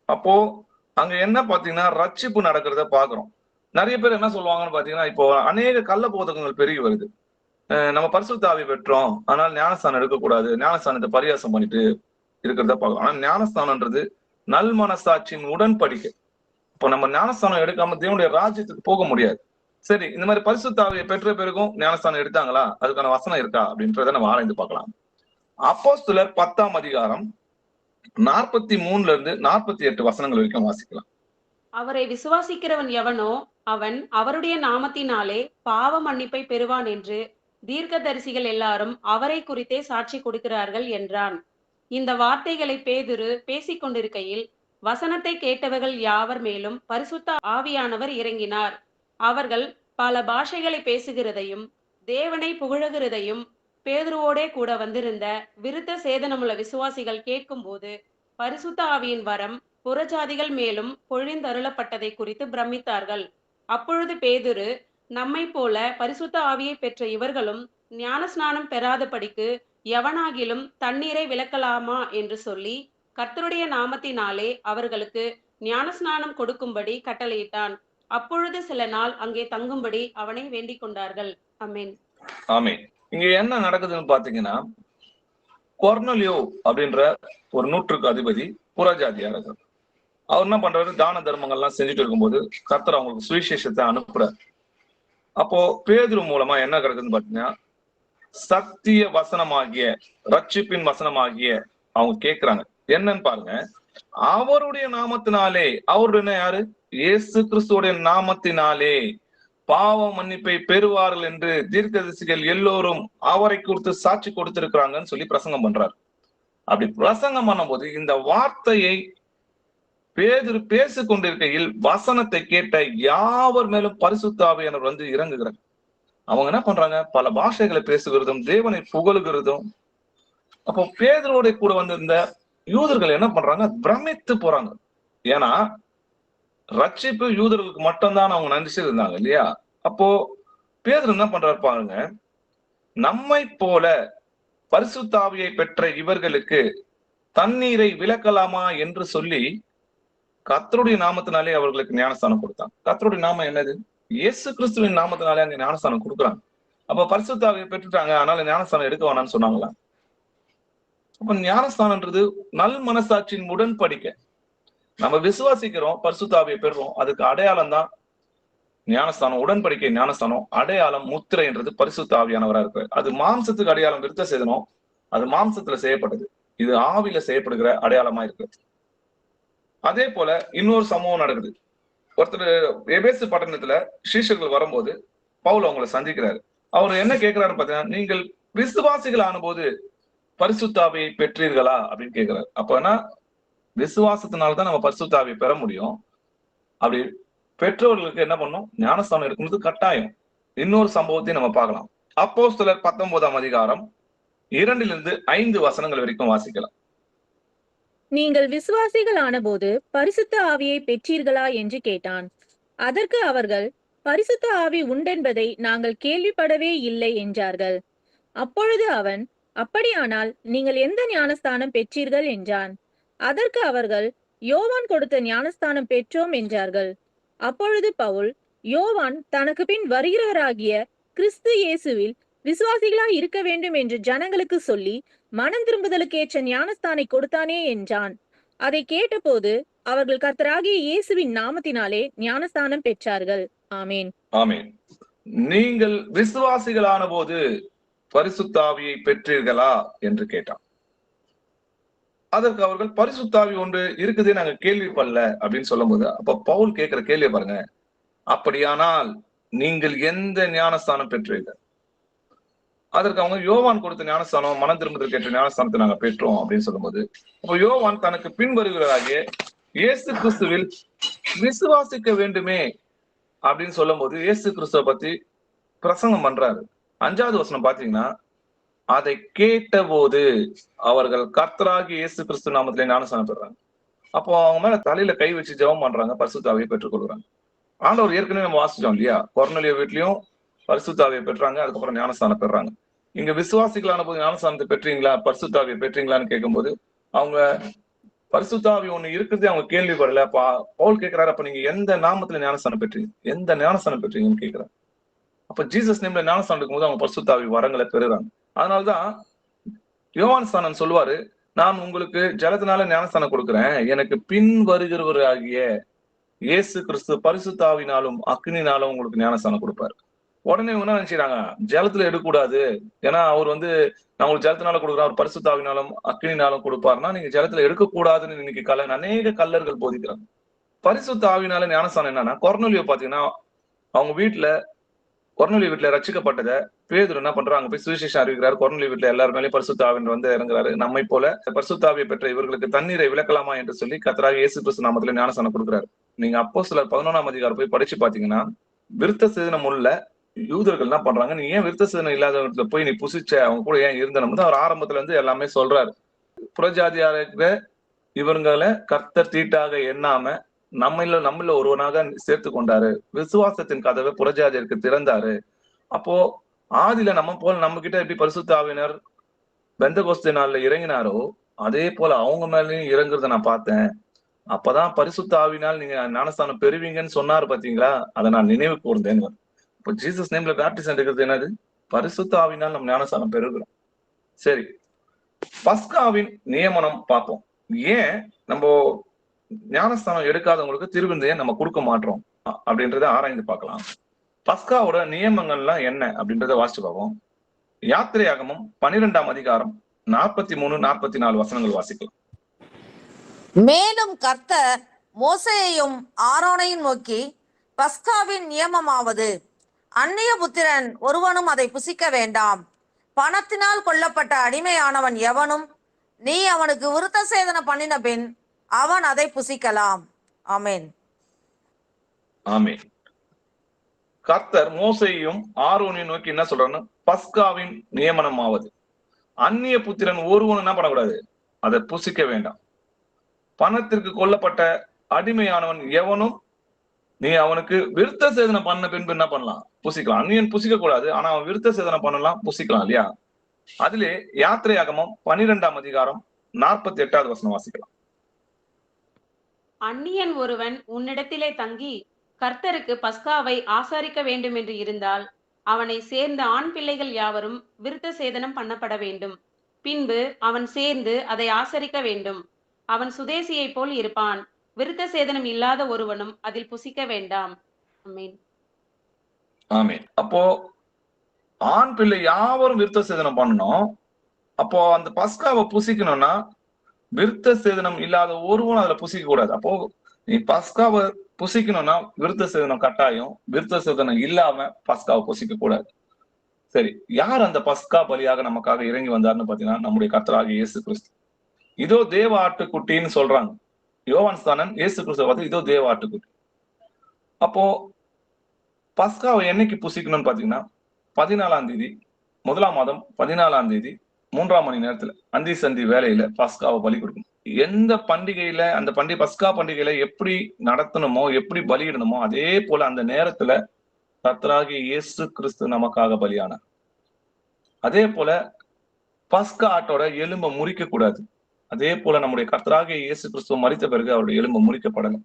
அப்போ அங்க என்ன பாத்தீங்கன்னா ரட்சிப்பு நடக்கிறத பாக்குறோம். நிறைய பேர் என்ன சொல்லுவாங்கன்னு பாத்தீங்கன்னா, இப்போ அநேக கள்ள போதகங்கள் பெருகி வருது. நம்ம பரிசுத்த ஆவி பெற்றோம், ஆனால் ஞானஸ்தானம் எடுக்கக்கூடாது, ஞானஸ்தானத்தை பரியாசம் பண்ணிட்டு இருக்கிறத பார்க்கலாம். ஆனா ஞானஸ்தானம்ன்றது நல் மனசாட்சியின் உடன்படிக்கை. இப்போ நம்ம ஞானஸ்தானம் எடுக்காம தேவனுடைய ராஜ்யத்துக்கு போக முடியாது. சரி, இந்த மாதிரி பரிசுத்த ஆவியை பெற்ற பிறகும் ஞானஸ்தானம் எடுத்தாங்களா? அதுக்கான வசனம் இருக்கா அப்படின்றத நம்ம ஆராய்ந்து பார்க்கலாம். அப்போஸ்தலர் 10:43-48 வசனங்கள் வரைக்கும் வாசிக்கலாம். அவரை விசுவாசிக்கிறவன் எவனோ அவன் அவருடைய நாமத்தினாலே பாவ மன்னிப்பை பெறுவான் என்று தீர்க்கதரிசிகள் எல்லாரும் அவரை குறித்தே சாட்சி கொடுக்கிறார்கள் என்றான். இந்த வார்த்தைகளை பேதுரு பேசிக் கொண்டிருக்கையில் வசனத்தை கேட்டவர்கள் யாவர் மேலும் பரிசுத்த ஆவியானவர் இறங்கினார். அவர்கள் பல பாஷைகளை பேசுகிறதையும் தேவனை புகழுகிறதையும் பேதுருவோடே கூட வந்திருந்த விருத்த சேதனமுள்ள விசுவாசிகள் கேட்கும்போது பரிசுத்த ஆவியின் வரம் புறஜாதிகள் மேலும் பொழிந்தருளப்பட்டதை குறித்து பிரமித்தார்கள். அப்பொழுது பேதுரு, நம்மை போல பரிசுத்த ஆவியை பெற்ற இவர்களும் ஞானஸ்நானம் பெறாதபடிக்கு எவனாகிலும் தண்ணீரை விலக்கலாமா என்று சொல்லி கர்த்தருடைய நாமத்தினாலே அவர்களுக்கு ஞானஸ்நானம் கொடுக்கும்படி கட்டளையிட்டான். அப்பொழுது சில நாள் அங்கே தங்கும்படி அவனை வேண்டிக் கொண்டார்கள். ஆமென். ஆமென். இங்க என்ன நடக்குதுன்னு பாத்தீங்கன்னா, கொர்னலியோ அப்படின்ற ஒரு 100க்கு அதிபதி புறஜாதியா இருக்கார். அவர் என்ன பண்றாரு? தான தர்மங்கள்லாம் செஞ்சுட்டு இருக்கும்போது கர்த்தர் அவங்களுக்கு சுவிசேஷத்தை அனுப்புறாரு. அப்போ பேதுரு மூலமா என்ன கிடக்குதுன்னு பாத்தீங்கன்னா, சத்திய வசனமாகிய ரட்சிப்பின் வசனமாகிய அவங்க கேட்கிறாங்க. என்னன்னு பாருங்க, அவருடைய நாமத்தினாலே, அவருடைய யாரு? இயேசு கிறிஸ்துவோடைய நாமத்தினாலே பாவ மன்னிப்பை பெறுவார்கள் என்று தீர்க்கதரிசிகள் எல்லோரும் அவரை குறித்து சாட்சி கொடுத்திருக்கிறாங்கன்னு சொல்லி பிரசங்கம் பண்றாரு. அப்படி பிரசங்கம் பண்ணும்போது இந்த வார்த்தையை பேதுரு பேசிக் கொண்டிருக்கையில் வசனத்தை கேட்ட யாவர் மேலும் பரிசுத்த ஆவியானவர் வந்து இறங்குகிறார். அவங்க என்ன பண்றாங்க? பல பாஷைகளை பேசுகிறதும் தேவனை புகழுகிறதும். அப்போ பேதுருவோட கூட வந்திருந்த யூதர்கள் என்ன பண்றாங்க? பிரமித்து போறாங்க. ஏன்னா ரட்சிப்பு யூதர்களுக்கு மட்டும்தான் அவங்க நினைச்சிருந்தாங்க இல்லையா? அப்போ பேதுரு என்ன பண்றாரு பாருங்க, நம்மை போல பரிசுத்த ஆவியை பெற்ற இவர்களுக்கு தண்ணீரை விலக்கலாமா என்று சொல்லி கர்த்தருடைய நாமத்தினாலே அவர்களுக்கு ஞானஸ்தானம் கொடுத்தாங்க. கர்த்தருடைய நாமம் என்னது? இயேசு கிறிஸ்துவின் நாமத்தினாலே அங்க ஞானஸ்தானம் கொடுக்குறாங்க. அப்ப பரிசுத்த ஆவியை பெற்றுட்டாங்க, அதனால ஞானஸ்தானம் எடுக்க வேணாம்னு சொன்னாங்களா? அப்ப ஞானஸ்தானம்ன்றது நல் மனசாட்சியின் உடன்படிக்கை. நம்ம விசுவாசிக்கிறோம், பரிசுத்த ஆவியை பெறுறோம், அதுக்கு அடையாளம் தான் ஞானஸ்தானம். உடன்படிக்கை ஞானஸ்தானம், அடையாளம் முத்திரைன்றது பரிசுத்த ஆவியானவரா இருக்கு. அது மாம்சத்துக்கு அடையாளம் விருத்த சேதனம், அது மாம்சத்துல செய்யப்பட்டது. இது ஆவியில செய்யப்படுகிற அடையாளமா இருக்கு. அதே போல இன்னொரு சம்பவம் நடக்குது. ஒருத்தர் எபேசு பட்டணத்துல சீஷர்கள் வரும்போது பவுல் அவங்களை சந்திக்கிறாரு. அவர் என்ன கேட்கிறாருன்னு பாத்தீங்கன்னா, நீங்கள் விசுவாசிகள் ஆனபோது பரிசுத்த ஆவியை பெற்றீர்களா அப்படின்னு கேட்கிறாரு. அப்பனா விசுவாசத்தினால்தான் நம்ம பரிசுத்த ஆவியை பெற முடியும். அப்படி பெற்றோர்களுக்கு என்ன பண்ணும்? ஞானஸ்தானம் எடுக்கும்போது கட்டாயம். இன்னொரு சம்பவத்தையும் நம்ம பார்க்கலாம். அப்போஸ்தலர் 19ஆம் அதிகாரம் 2-5 வசனங்கள் வரைக்கும் வாசிக்கலாம். நீங்கள் விசுவாசிகள் ஆனபோது பரிசுத்த ஆவியை பெற்றீர்களா என்று கேட்டான். அதற்கு அவர்கள், பரிசுத்த ஆவி உண்டென்பதை நாங்கள் கேள்விப்படவே இல்லை என்றார்கள். அப்பொழுது அவன், அப்படியானால் நீங்கள் எந்த ஞானஸ்தானம் பெற்றீர்கள் என்றான். அதற்கு அவர்கள், யோவான் கொடுத்த ஞானஸ்தானம் பெற்றோம் என்றார்கள். அப்பொழுது பவுல், யோவான் தனக்கு பின் வருகிறவராகிய கிறிஸ்து இயேசுவில் விசுவாசிகளாய் இருக்க வேண்டும் என்று ஜனங்களுக்கு சொல்லி மனம் திரும்புதலுக்கேற்ற ஞானஸ்தானை கொடுத்தானே என்றான். அதை கேட்டபோது அவர்கள் கர்த்தராகிய இயேசுவின் நாமத்தினாலே ஞானஸ்தானம் பெற்றார்கள். ஆமேன். ஆமேன். நீங்கள் விசுவாசிகளான போது பரிசுத்த ஆவியை பெற்றீர்களா என்று கேட்டான். அதற்கு அவர்கள், பரிசுத்த ஆவி ஒன்று இருக்குதே, நாங்க கேள்விப்படல அப்படின்னு சொல்லும் போது, அப்ப பவுல் கேட்கிற கேள்வியை பாருங்க, அப்படியானால் நீங்கள் எந்த ஞானஸ்தானம் பெற்றீர்கள்? அதற்கு அவங்க, யோவான் கொடுத்த ஞானஸ்தானம், மனம் திரும்புதலுக்கு ஏற்ற ஞானஸ்தானத்தை நாங்க பெற்றோம் அப்படின்னு சொல்லும்போது, அப்ப யோவான் தனக்கு பின்வருகிறவராகிய இயேசு கிறிஸ்துவில் விசுவாசிக்க வேண்டுமே அப்படின்னு சொல்லும் போது இயேசு கிறிஸ்துவ பத்தி பிரசங்கம் பண்றாரு. 5வது வசனம் பாத்தீங்கன்னா, அதை கேட்டபோது அவர்கள் கர்த்தராகி இயேசு கிறிஸ்து நாமத்திலே ஞானஸ்தானம் பெறாங்க. அப்போ அவங்க மேல தலையில கை வச்சு ஜெபம் பண்றாங்க, பரிசுத்த ஆவியை பெற்றுக் கொள்றாங்க. ஆண்டவர் ஏற்கனவே நம்ம வாசிச்சோம் இல்லையா? கொர்நேலிய வீட்லயும் பரிசுத்த ஆவியை பெற்றாங்க, அதுக்கப்புறம் ஞானஸ்தானம் பெறாங்க. இங்க விசுவாசிகளான போது ஞானஸ்தானத்தை பெற்றீங்களா, பரிசுத்த ஆவியை பெற்றீங்களான்னு கேட்கும்போது அவங்க பரிசுத்த ஆவி ஒண்ணு இருக்கிறதே அவங்க கேள்விப்படல. பவுல் கேட்கிறாரு, அப்ப நீங்க எந்த நாமத்துல ஞானஸ்தானம் பெற்றீங்க, எந்த ஞானஸ்தானம் பெற்றீங்கன்னு கேட்கிறாரு. அப்ப ஜீசஸ் நேம்ல ஞானஸ்தானம் எடுக்கும்போது அவங்க பரிசுத்த ஆவி வரங்களை பெறுறாங்க. அதனாலதான் யோவான் ஸ்நானன் சொல்லுவாரு, நான் உங்களுக்கு ஜலத்தினால ஞானஸ்தானம் கொடுக்கிறேன், எனக்கு பின் வருகிறவர் ஆகிய இயேசு கிறிஸ்து பரிசுத்த ஆவினாலும் அக்னினாலும் உங்களுக்கு ஞானஸ்தானம் கொடுப்பாரு. உடனே என்ன நினைச்சாங்க? ஜலத்துல எடுக்கக்கூடாது, ஏன்னா அவர் வந்து நான் உங்களுக்கு ஜலத்தினால கொடுக்குறேன், அவர் பரிசுத்த ஆவினாலும் அக்னினாலும் கொடுப்பாருன்னா நீங்க ஜலத்துல எடுக்கக்கூடாதுன்னு இன்னைக்கு அநேக கல்லர்கள் போதிக்கிறாங்க. பரிசுத்த ஆவினால ஞானஸ்தானம் என்னன்னா, கொர்நேலியோ பாத்தீங்கன்னா அவங்க கொர்நேலிய வீட்டுல ரட்சிக்கப்பட்டதை பேதுரு என்ன பண்றாங்க, அங்க போய் சுவிசேஷம் அறிவிக்கிறாரு. கொர்நேலிய வீட்டுல எல்லார் மேலேயும் பரிசுத்த ஆவியானவர் வந்து இறங்குறாரு. நம்மை போல பரிசுத்த ஆவியை பெற்ற இவர்களுக்கு தண்ணீரை விலக்கலாமா என்று சொல்லி கர்த்தராகிய இயேசு கிறிஸ்து நாமத்திலே ஞானஸ்தானம் கொடுக்குறாரு. நீங்க அப்போஸ்தலர் 11ஆம் அதிகாரம் போய் படிச்சு பாத்தீங்கன்னா, விருத்த சேதனம் உள்ள யூதர்கள் என்ன பண்றாங்க, நீ ஏன் விருத்த சேதனம் இல்லாதவர்கிட்ட போய் நீ புசிச்ச, அவங்க கூட ஏன் இருந்தனும் அவர் ஆரம்பத்துல இருந்து எல்லாமே சொல்றாரு. புறஜாதியாக இவங்களை கர்த்தர் தீட்டாக எண்ணாம நம்மள ஒருவனாக சேர்த்து கொண்டாரு, விசுவாசத்தின் கதவை புறஜாதியருக்கு திறந்தாரு. அப்போ ஆதியில நம்ம கிட்ட எப்படி பரிசுத்த ஆவியினர் பெந்தகோஸ்தே நாள்ல இறங்கினாரோ அதே போல அவங்க மேலயும் இறங்குறத நான் பார்த்தேன். அப்பதான் பரிசுத்த ஆவினால் நீங்க ஞானஸ்தானம் பெறுவீங்கன்னு சொன்னாரு பாத்தீங்களா, அதை நான் நினைவு கூர்ந்தேன். இப்போ ஜீசஸ் நேம்ல பேப்டிசம் எடுக்கிறது என்னது? பரிசுத்த ஆவினால் நம்ம ஞானஸ்தானம் பெறுகிறோம். சரி, பஸ்காவின் நியமனம் பார்ப்போம். ஏன் நம்ம ஞானஸ்தானம் எடுக்காதவங்களுக்கு திருவிருந்தையை நம்ம கொடுக்க மாட்டோம் அப்படின்றத ஆராய்ந்து பார்க்கலாம். பஸ்காவோட நியமங்கள்லாம் என்ன அப்படின்றத வாசிச்சு பார்ப்போம். யாத்திரையாகமம் 12ஆம் அதிகாரம் 43-44 வசனங்கள் வாசிக்கலாம். மேலும் கர்த்தர் மோசேயையும் ஆரோனையும் நோக்கி, பஸ்காவின் நியமமாவது, அந்நிய புத்திரன் ஒருவனும் அதை புசிக்க வேண்டாம். பணத்தினால் கொல்லப்பட்ட அடிமையானவன் எவனும் நீ அவனுக்கு விருத்த சேதனம் பண்ணின பின் அவன் அதை புசிக்கலாம். ஆமென். ஆமென். கர்த்தர் மோசையும் ஆரோனையும் நோக்கி என்ன சொல்றாருன்னா, பஸ்காவின் நியமனமாவது அந்நிய புத்திரன் ஒருவன் என்ன பண்ணக்கூடாது, அதை புசிக்க வேண்டாம். பணத்திற்கு கொல்லப்பட்ட அடிமையானவன் எவனும் நீ அவனுக்கு விருத்த சேதனம் பண்ண பின்பு என்ன பண்ணலாம், புசிக்கலாம். அந்நியன் புசிக்க கூடாது, ஆனா அவன் விருத்த சேதனம் பண்ணலாம், புசிக்கலாம் இல்லையா? அதிலே யாத்திரையாகமம் 12ஆம் அதிகாரம் 48வது வசனம் வாசிக்கலாம். அந்நியன் ஒருவன் உன்னிடத்திலே தங்கி கர்த்தருக்கு பஸ்காவை ஆசாரிக்க வேண்டும் என்று இருந்தால் அவனை சேர்ந்த ஆண் பிள்ளைகள் யாவரும் விருத்த சேதனம் பண்ணப்பட வேண்டும். பின்பு அவன் சேர்ந்து அதை ஆசரிக்க வேண்டும். அவன் சுதேசியை போல் இருப்பான். விருத்த சேதனம் இல்லாத ஒருவனும் அதில் புசிக்க வேண்டாம். ஆமென். ஆமென். அப்போ ஆண் பிள்ளை யாவரும் விருத்த சேதனம் பண்ணணும். அப்போ அந்த பஸ்காவை புசிக்கணும்னா விருத்த சேதனம் இல்லாத ஒருவனும் அதுல புசிக்க கூடாது. அப்போ நீ பஸ்காவை புசிக்கணும்னா விருத்த சேதனம் கட்டாயம். விருத்த சேதனம் இல்லாம பஸ்காவை புசிக்க கூடாது. சரி, யார் அந்த பஸ்கா பலியாக நமக்காக இறங்கி வந்தாருன்னு பாத்தீங்கன்னா, நம்முடைய கர்த்தராகிய இயேசு கிறிஸ்து. இதோ தேவ ஆட்டுக்குட்டின்னு சொல்றாங்க. யோவான் ஸ்நானன் இயேசு கிறிஸ்துவை பார்த்து இதோ தேவ ஆட்டுக்குட்டி. அப்போ பஸ்காவை என்னைக்கு புசிக்கணும்னு பாத்தீங்கன்னா, 14ஆம் தேதி 1ஆம் மாதம் 14ஆம் தேதி 3ஆம் மணி நேரத்துல அந்தி சந்தி வேலையில பஸ்காவை பலி கொடுக்கணும். எந்த பண்டிகையில அந்த பஸ்கா பண்டிகையில எப்படி நடத்தணுமோ, எப்படி பலியிடணுமோ, அதே போல அந்த நேரத்துல கர்த்தராகிய இயேசு கிறிஸ்து நமக்காக பலியானார். அதே போல பஸ்கா ஆட்டோட எலும்பை முறிக்க கூடாது. அதே போல நம்முடைய கர்த்தராகிய இயேசு கிறிஸ்துவ மரித்த பிறகு அவருடைய எலும்பு முறிக்கப்படணும்.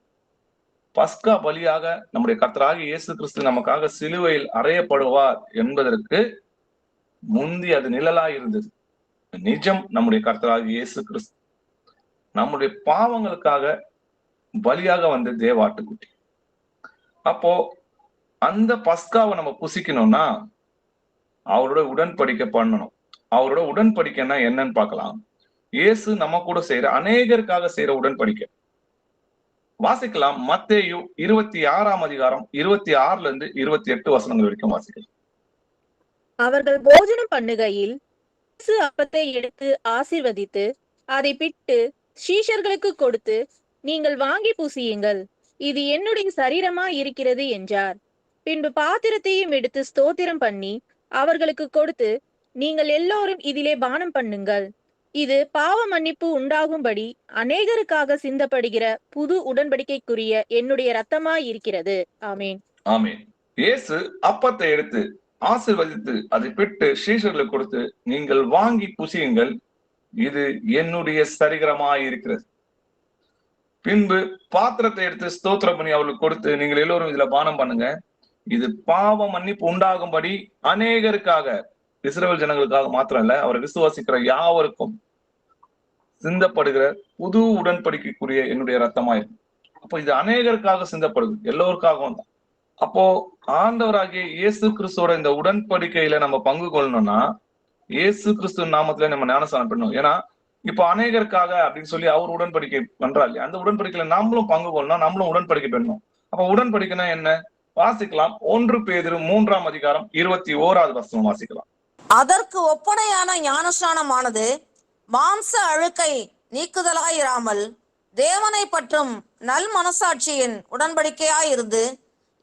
பஸ்கா பலியாக நம்முடைய கர்த்தராகிய இயேசு கிறிஸ்து நமக்காக சிலுவையில் அறையப்படுவார் என்பதற்கு முந்தி அது நிழலாய் இருந்தது. நிஜம் நம்முடைய கர்த்தராகிய இயேசு கிறிஸ்து நம்முடைய பாவங்களுக்காக பலியாக வந்த தேவாட்டுக்குட்டி. அப்போ அந்த பஸ்காவை நம்ம புசிக்கணும்னா அவரோட உடன்படிக்கை பண்ணணும். அவரோட உடன்படிக்கைன்னா என்னன்னு பார்க்கலாம். இயேசு நம்ம கூட செய்யற அநேகருக்காக செய்யற உடன்படிக்கை வாசிக்கலாம். மத்தேயு 26ஆம் அதிகாரம் 26ல இருந்து 28 வசனங்கள் வரைக்கும் வாசிக்கலாம். அவர்கள் போஜனம் பண்ணுகையில் இயேசு அப்பத்தை எடுத்து ஆசீர்வதித்து அதை பிட்டு சீஷர்களுக்கு கொடுத்து, நீங்கள் வாங்கி புசியுங்கள், இது என்னுடைய சரீரமா இருக்கிறது என்றார். பின்பு பாத்திரத்தையும் எடுத்து ஸ்தோத்திரம் பண்ணி அவர்களுக்கு கொடுத்து, நீங்கள் எல்லோரும் இதிலே பானம் பண்ணுங்கள், இது பாவ மன்னிப்பு உண்டாகும்படி அநேகருக்காக சிந்தப்படுகிற புது உடன்படிக்கைக்குரிய என்னுடைய இரத்தமாய் இருக்கிறது. ஆமேன். ஆமேன். இயேசு அப்பத்தை எடுத்து ஆசீர்வதித்து அதை பிட்டு சீஷர்களுக்கு கொடுத்து, நீங்கள் வாங்கி புசியுங்கள், இது என்னுடைய சரீரமாய் இருக்கிறது. பின்பு பாத்திரத்தை எடுத்து ஸ்தோத்திரம் பண்ணி அவர்களுக்கு கொடுத்து, நீங்கள் எல்லோரும் இதுல பானம் பண்ணுங்க, இது பாவ மன்னிப்பு உண்டாகும்படி அநேகருக்காக, இஸ்ரவேல் ஜனங்களுக்காக மாத்திரம் இல்ல, அவரை விசுவாசிக்கிற யாவருக்கும் சிந்தப்படுகிற புது உடன்படிக்கைக்குரிய என்னுடைய ரத்தமாயிருக்கும். அப்போ இது அநேகருக்காக சிந்தப்படுது, எல்லோருக்காகவும் தான். அப்போ ஆண்டவராகிய இயேசு கிறிஸ்துவோட இந்த உடன்படிக்கையில நம்ம பங்கு கொள்ளணும்னா இயேசு கிறிஸ்து நாமத்துல நம்ம ஞானஸ்நானம் பண்ணணும். ஏன்னா இப்ப அநேகருக்காக அப்படின்னு சொல்லி அவர் உடன்படிக்கை பண்றா இல்லையா, அந்த உடன்படிக்கையில நம்மளும் பங்கு கொள்ளணும், நம்மளும் உடன்படிக்கை பண்ணணும். அப்ப உடன்படிக்கைனா என்ன வாசிக்கலாம். 1 பேதுரு 3ஆம் அதிகாரம் 21வது வசனம் வாசிக்கலாம். அதற்கு ஒப்பனையான ஞானஸ்நானமானது மாம்ச அழுக்கை நீக்குதலாயிராமல் தேவனை பற்றும் நல் மனசாட்சியின் உடன்படிக்கையாயிருந்து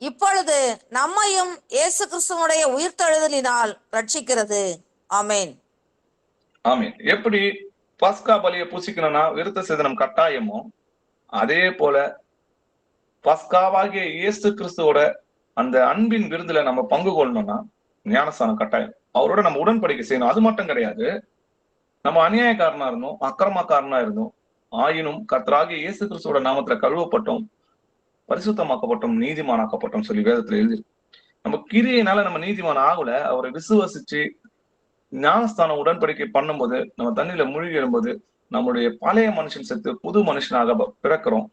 இப்பொழுது நம்மையும் இயேசு கிறிஸ்துவுடைய உயிர்த்தெழுதலினால் ரட்சிக்கிறது. ஆமேன். ஆமேன். எப்படி பஸ்கா பலியை புசிக்கணும்னா விருத்த சேதனம் கட்டாயமோ, அதே போல பஸ்காவாகிய இயேசு கிறிஸ்துவோட அந்த அன்பின் விருதுல நம்ம பங்கு கொள்ளணும்னா ஞானஸ்தானம் கட்டாயம். அவரோட நம்ம உடன்படிக்கை செய்யணும். அது மட்டும் கிடையாது, நம்ம அநியாயக்காரனா இருந்தோம், அக்கிரமக்காரனா இருந்தோம், ஆயினும் கர்த்தராகிய இயேசு கிறிஸ்துவோட நாமத்துல கழுவப்பட்டோம், பரிசுத்தமாக்கப்பட்டோம், நீதிமானாக்கப்பட்டோம் சொல்லி வேதத்துல எழுதி. நம்ம கிரியையினால நம்ம நீதிமான ஆகல, அவரை விசுவாசிச்சு ஞானஸ்தானம் உடன்படிக்கை பண்ணும்போது, நம்ம தண்ணியில மூழ்கி எழும்போது நம்மளுடைய பழைய மனுஷன் செத்து புது மனுஷனாக பிறக்கிறோம்,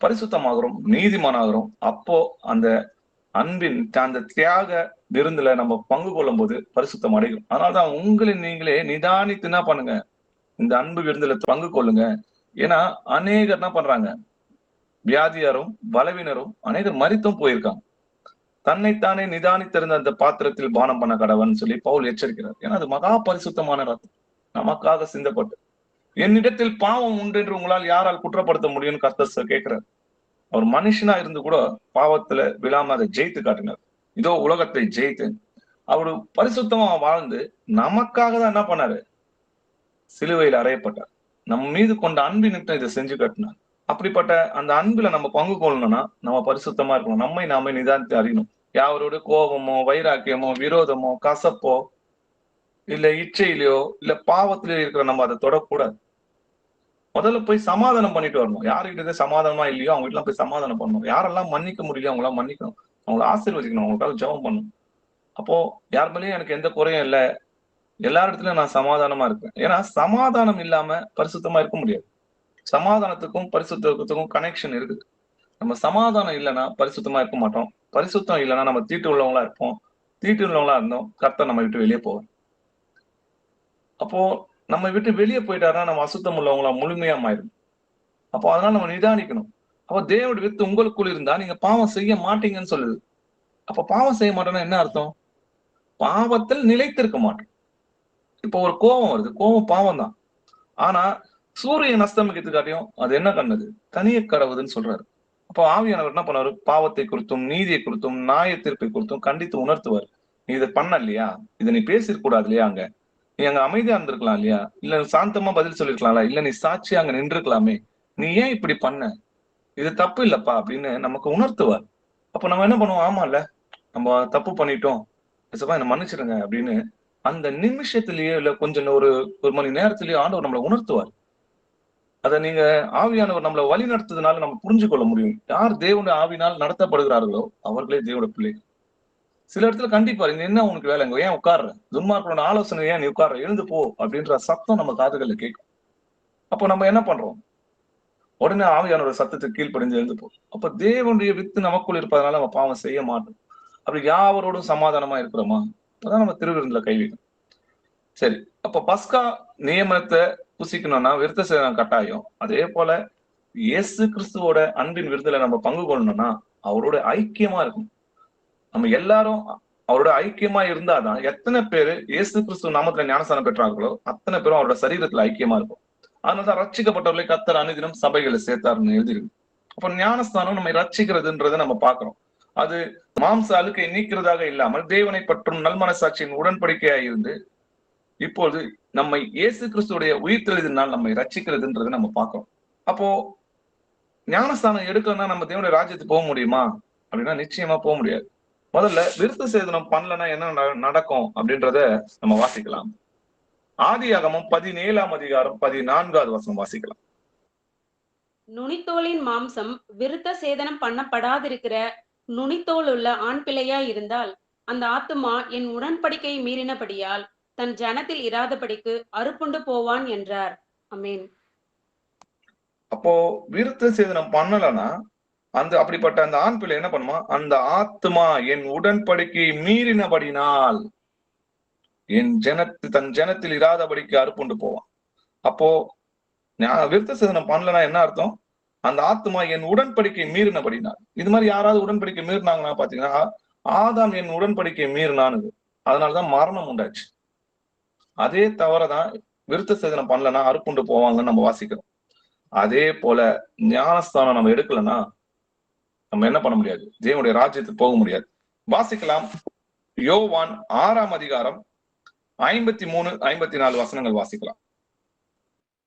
பரிசுத்தமாகிறோம், நீதிமானாகிறோம். அப்போ அந்த அன்பின் அந்த தியாக விருந்துல நம்ம பங்கு கொள்ளும் போது பரிசுத்தம் அடையும். அதனாலதான் உங்களை நீங்களே நிதானித்து என்ன பண்ணுங்க, இந்த அன்பு விருந்துல பங்கு கொள்ளுங்க. ஏன்னா அநேகர் என்ன பண்றாங்க, வியாதியாரும் பலவீனரும் அநேகர் மரித்தும் போயிருக்காங்க. தன்னைத்தானே நிதானித்திருந்த அந்த பாத்திரத்தில் பானம் பண்ண கடவன் சொல்லி பவுல் எச்சரிக்கிறார். ஏன்னா அது மகா பரிசுத்தமான ரத்தம் நமக்காக சிந்தப்பட்டு. என்னிடத்தில் பாவம் உண்டு என்று உங்களால் யாரால் குற்றப்படுத்த முடியும்னு கர்த்தர் கேட்கிறார். அவர் மனுஷனா இருந்து கூட பாவத்துல விழாம அதை ஜெயித்து காட்டினார். இதோ உலகத்தை ஜெயித்து அவரு பரிசுத்தமா வாழ்ந்து நமக்காக தான் என்ன பண்ணாரு, சிலுவையில் அறையப்பட்டார். நம்ம மீது கொண்ட அன்பின் நிமித்தம் இதை செஞ்சு காட்டினார். அப்படிப்பட்ட அந்த அன்புல நம்ம பங்கு கொள்ளணும்னா நம்ம பரிசுத்தமா இருக்கணும். நம்மை நாம நிதானித்து அறியணும். யாரோட கோபமோ வைராக்கியமோ விரோதமோ கசப்போ இல்ல இச்சையிலையோ இல்ல பாவத்திலயோ இருக்கிற நம்ம அதை தொடக்கூடாது. முதல்ல போய் சமாதானம் பண்ணிட்டு வரணும். யாருக்கிட்ட சமாதானமா இல்லையோ அவங்க வீட்டுல போய் சமாதானம் பண்ணணும். யாரெல்லாம் மன்னிக்க முடியலையோ அவங்களாம் மன்னிக்கணும், அவங்கள ஆசீர்வதிக்கணும், அவங்களுக்காக ஜெபம் பண்ணணும். அப்போ யார் மேலேயும் எனக்கு எந்த குறையும் இல்லை, எல்லா இடத்துலயும் நான் சமாதானமா இருக்கேன். ஏன்னா சமாதானம் இல்லாம பரிசுத்தமா இருக்க முடியாது. சமாதானத்துக்கும் பரிசுத்தத்துக்கும் கனெக்ஷன் இருக்குது. நம்ம சமாதானம் இல்லைன்னா பரிசுத்தமா இருக்க மாட்டோம். பரிசுத்தம் இல்லைன்னா நம்ம தீட்டு உள்ளவங்களா இருப்போம். தீட்டு உள்ளவங்களா இருந்தோம் கர்த்தர் நம்ம விட்டு வெளியே போவோம். அப்போ நம்ம விட்டு வெளியே போயிட்டாருன்னா நம்ம அசுத்தம் உள்ளவங்களா முழுமையா மாறிடும். அப்போ அதனால நம்ம நிதானிக்கணும். அப்போ தேவனுடைய வித்து உங்களுக்குள் இருந்தா நீங்க பாவம் செய்ய மாட்டீங்கன்னு சொல்லுது. அப்ப பாவம் செய்ய மாட்டோம்னா என்ன அர்த்தம்? பாவத்தில் நிலைத்திருக்க மாட்டோம். இப்போ ஒரு கோபம் வருது, கோபம் பாவம் தான். ஆனா சூரியன் அஸ்தமிக்கிறதுக்காட்டியும் அது என்ன கண்ணது, தனிய கடவுதுன்னு சொல்றாரு. அப்போ ஆவியானவர் என்ன பண்ணுவாரு, பாவத்தை குறித்தும் நீதியை குறித்தும் நியாய தீர்ப்பை குறித்தும் கண்டித்து உணர்த்துவார். நீ இதை பண்ண இல்லையா, இதை நீ பேசிருக்கூடாது இல்லையா, அங்க நீ அங்க அமைதியா இருந்திருக்கலாம் இல்லையா, இல்ல சாந்தமா பதில் சொல்லிருக்கலாம்ல, இல்ல நீ சாட்சியா அங்க நின்றுக்கலாமே, நீ ஏன் இப்படி பண்ண, இது தப்பு இல்லப்பா அப்படின்னு நமக்கு உணர்த்துவார். அப்ப நம்ம என்ன பண்ணுவோம், ஆமா இல்ல நம்ம தப்பு பண்ணிட்டோம், என்ன மன்னிச்சிடுங்க அப்படின்னு அந்த நிமிஷத்திலேயே இல்ல கொஞ்சம் ஒரு மணி நேரத்திலேயே ஆண்டவர் நம்மளை உணர்த்துவார். அதை நீங்க ஆவியானவர் நம்மளை வழி நடத்துறதுனால நம்ம புரிஞ்சு கொள்ள முடியும். யார் தேவனுடைய ஆவினால் நடத்தப்படுகிறார்களோ அவர்களே தேவனுடைய பிள்ளைகள். சில இடத்துல கண்டிப்பா இங்க என்ன உனக்கு வேலைங்க, ஏன் உட்கார்ற, துன்மார்க்கனோட ஆலோசனை ஏன் நீ உட்கார்ற, எழுந்து போ அப்படின்ற சத்தம் நம்ம காதுகள்ல கேட்கும். அப்போ நம்ம என்ன பண்றோம், உடனே ஆவியானோட சத்தத்துக்கு கீழ்ப்படிஞ்சு எழுந்து போ. அப்ப தேவனுடைய வித்து நமக்குள் இருப்பதனால நம்ம பாவம் செய்ய மாட்டோம். அப்படி யாவரோடும் சமாதானமா இருக்கிறோமா, அப்பதான் நம்ம திருவிருந்துல கைவிடும். சரி, அப்ப பஸ்கா நியமனத்தை புசிக்கணும்னா விருத்த சேதனம் கட்டாயம். அதே போல இயேசு கிறிஸ்துவோட அன்பின் விருதுல நம்ம பங்கு கொள்ளணும்னா அவரோட ஐக்கியமா இருக்கும். நம்ம எல்லாரும் அவரோட ஐக்கியமா இருந்தாதான் எத்தனை பேரு இயேசு கிறிஸ்து நாமத்துல ஞானஸ்தானம் பெற்றார்களோ அத்தனை பேரும் அவரோட சரீரத்துல ஐக்கியமா இருக்கும். அதனாலதான் ரட்சிக்கப்பட்டவர்களை கர்த்தர் அனுதினம் சபைகளை சேர்த்தாருன்னு எழுதிருக்கு. அப்ப ஞானஸ்தானம் நம்ம ரட்சிக்கிறதுன்றதை நம்ம பாக்குறோம். அது மாம்ச அழுக்கை நீக்கிறதாக இல்லாமல் தேவனை பற்றும் நல்மனசாட்சியின் உடன்படிக்கையா இருந்து இப்போது நம்மை இயேசு கிறிஸ்துடைய உயிர்த்தெழுதினால் நம்மை ரட்சிக்கிறதுன்றதை நம்ம பார்க்கிறோம். அப்போ ஞானஸ்தானம் எடுக்கலன்னா நம்ம தேவனுடைய ராஜ்யத்துக்கு போக முடியுமா அப்படின்னா நிச்சயமா போக முடியாது. முதல்ல விருத்த சேதனம் பண்ணலன்னா என்ன நடக்கும் அப்படின்றத நம்ம வாசிக்கலாம். ஆதியாகமம் 17ஆம் அதிகாரம் 14வது வசனம் வாசிக்கலாம். நுனித்தோலின் மாம்சம் விருத்த சேதனம் பண்ணப்படாதிருக்கிற நுனித்தோல் உள்ள ஆண் பிள்ளையா இருந்தால் அந்த ஆத்துமா என் உடன்படிக்கையை மீறினபடியால் தன் ஜனத்தில் இராதபடிக்கு அறுப்புண்டு போவான் என்றார். ஆமென். அப்போ விருத்த சேதனம் பண்ணலன்னா அப்படிப்பட்ட அந்த ஆண் பிள்ளை என்ன பண்ணுமா, அந்த ஆத்மா என் உடன்படிக்கையை மீறினபடினால் தன் ஜனத்தில் இராதபடிக்கு அறுப்புண்டு போவான். அப்போ விருத்த சேதனம் பண்ணலன்னா என்ன அர்த்தம், அந்த ஆத்மா என் உடன்படிக்கை மீறினபடினால். இது மாதிரி யாராவது உடன்படிக்கை மீறினாங்கன்னா பாத்தீங்கன்னா ஆதாம் என் உடன்படிக்கை மீறினானது, அதனாலதான் மரணம் உண்டாச்சு. அதே தவறதான் விருத்த சேதனம் பண்ணலன்னா அறுப்புண்டு போவாங்கன்னு நம்ம வாசிக்கிறோம். அதே போல ஞானஸ்தானம் நம்ம எடுக்கலன்னா நம்ம என்ன பண்ண முடியாது, தேவனுடைய ராஜ்யத்துக்கு போக முடியாது. வாசிக்கலாம். யோவான் 6ஆம் அதிகாரம் 53, 54 வசனங்கள் வாசிக்கலாம்.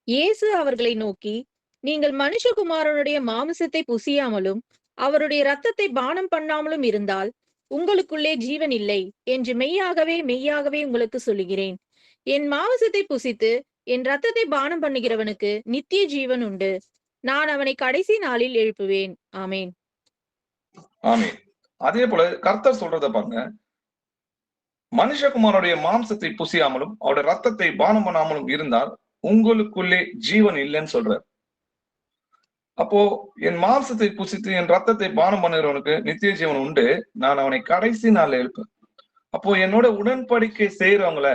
இயேசு அவர்களை நோக்கி, நீங்கள் மனுஷகுமாரனுடைய மாமிசத்தை புசியாமலும் அவருடைய இரத்தத்தை பானம் பண்ணாமலும் இருந்தால் உங்களுக்குள்ளே ஜீவன் இல்லை என்று மெய்யாகவே மெய்யாகவே உங்களுக்கு சொல்லுகிறேன். என் மாமிசத்தை புசித்து என் இரத்தத்தை பானம் பண்ணுகிறவனுக்கு நித்திய ஜீவன் உண்டு. நான் அவனை கடைசி நாளில் எழுப்புவேன். ஆமேன். ஆமேன். அதே போல கர்த்தர் சொல்றத பாருங்க, மனுஷகுமாரனுடைய மாம்சத்தை புசியாமலும் அவருடைய ரத்தத்தை பானம் பண்ணாமலும் இருந்தால் உங்களுக்குள்ளே ஜீவன் இல்லைன்னு சொல்றார். அப்போ என் மாம்சத்தை புசித்து என் ரத்தத்தை பானம் பண்ணுகிறவனுக்கு நித்திய ஜீவன் உண்டு, நான் அவனை கடைசி நாள்ல எழுப்பேன். அப்போ என்னோட உடன்படிக்கை செய்யறவங்கள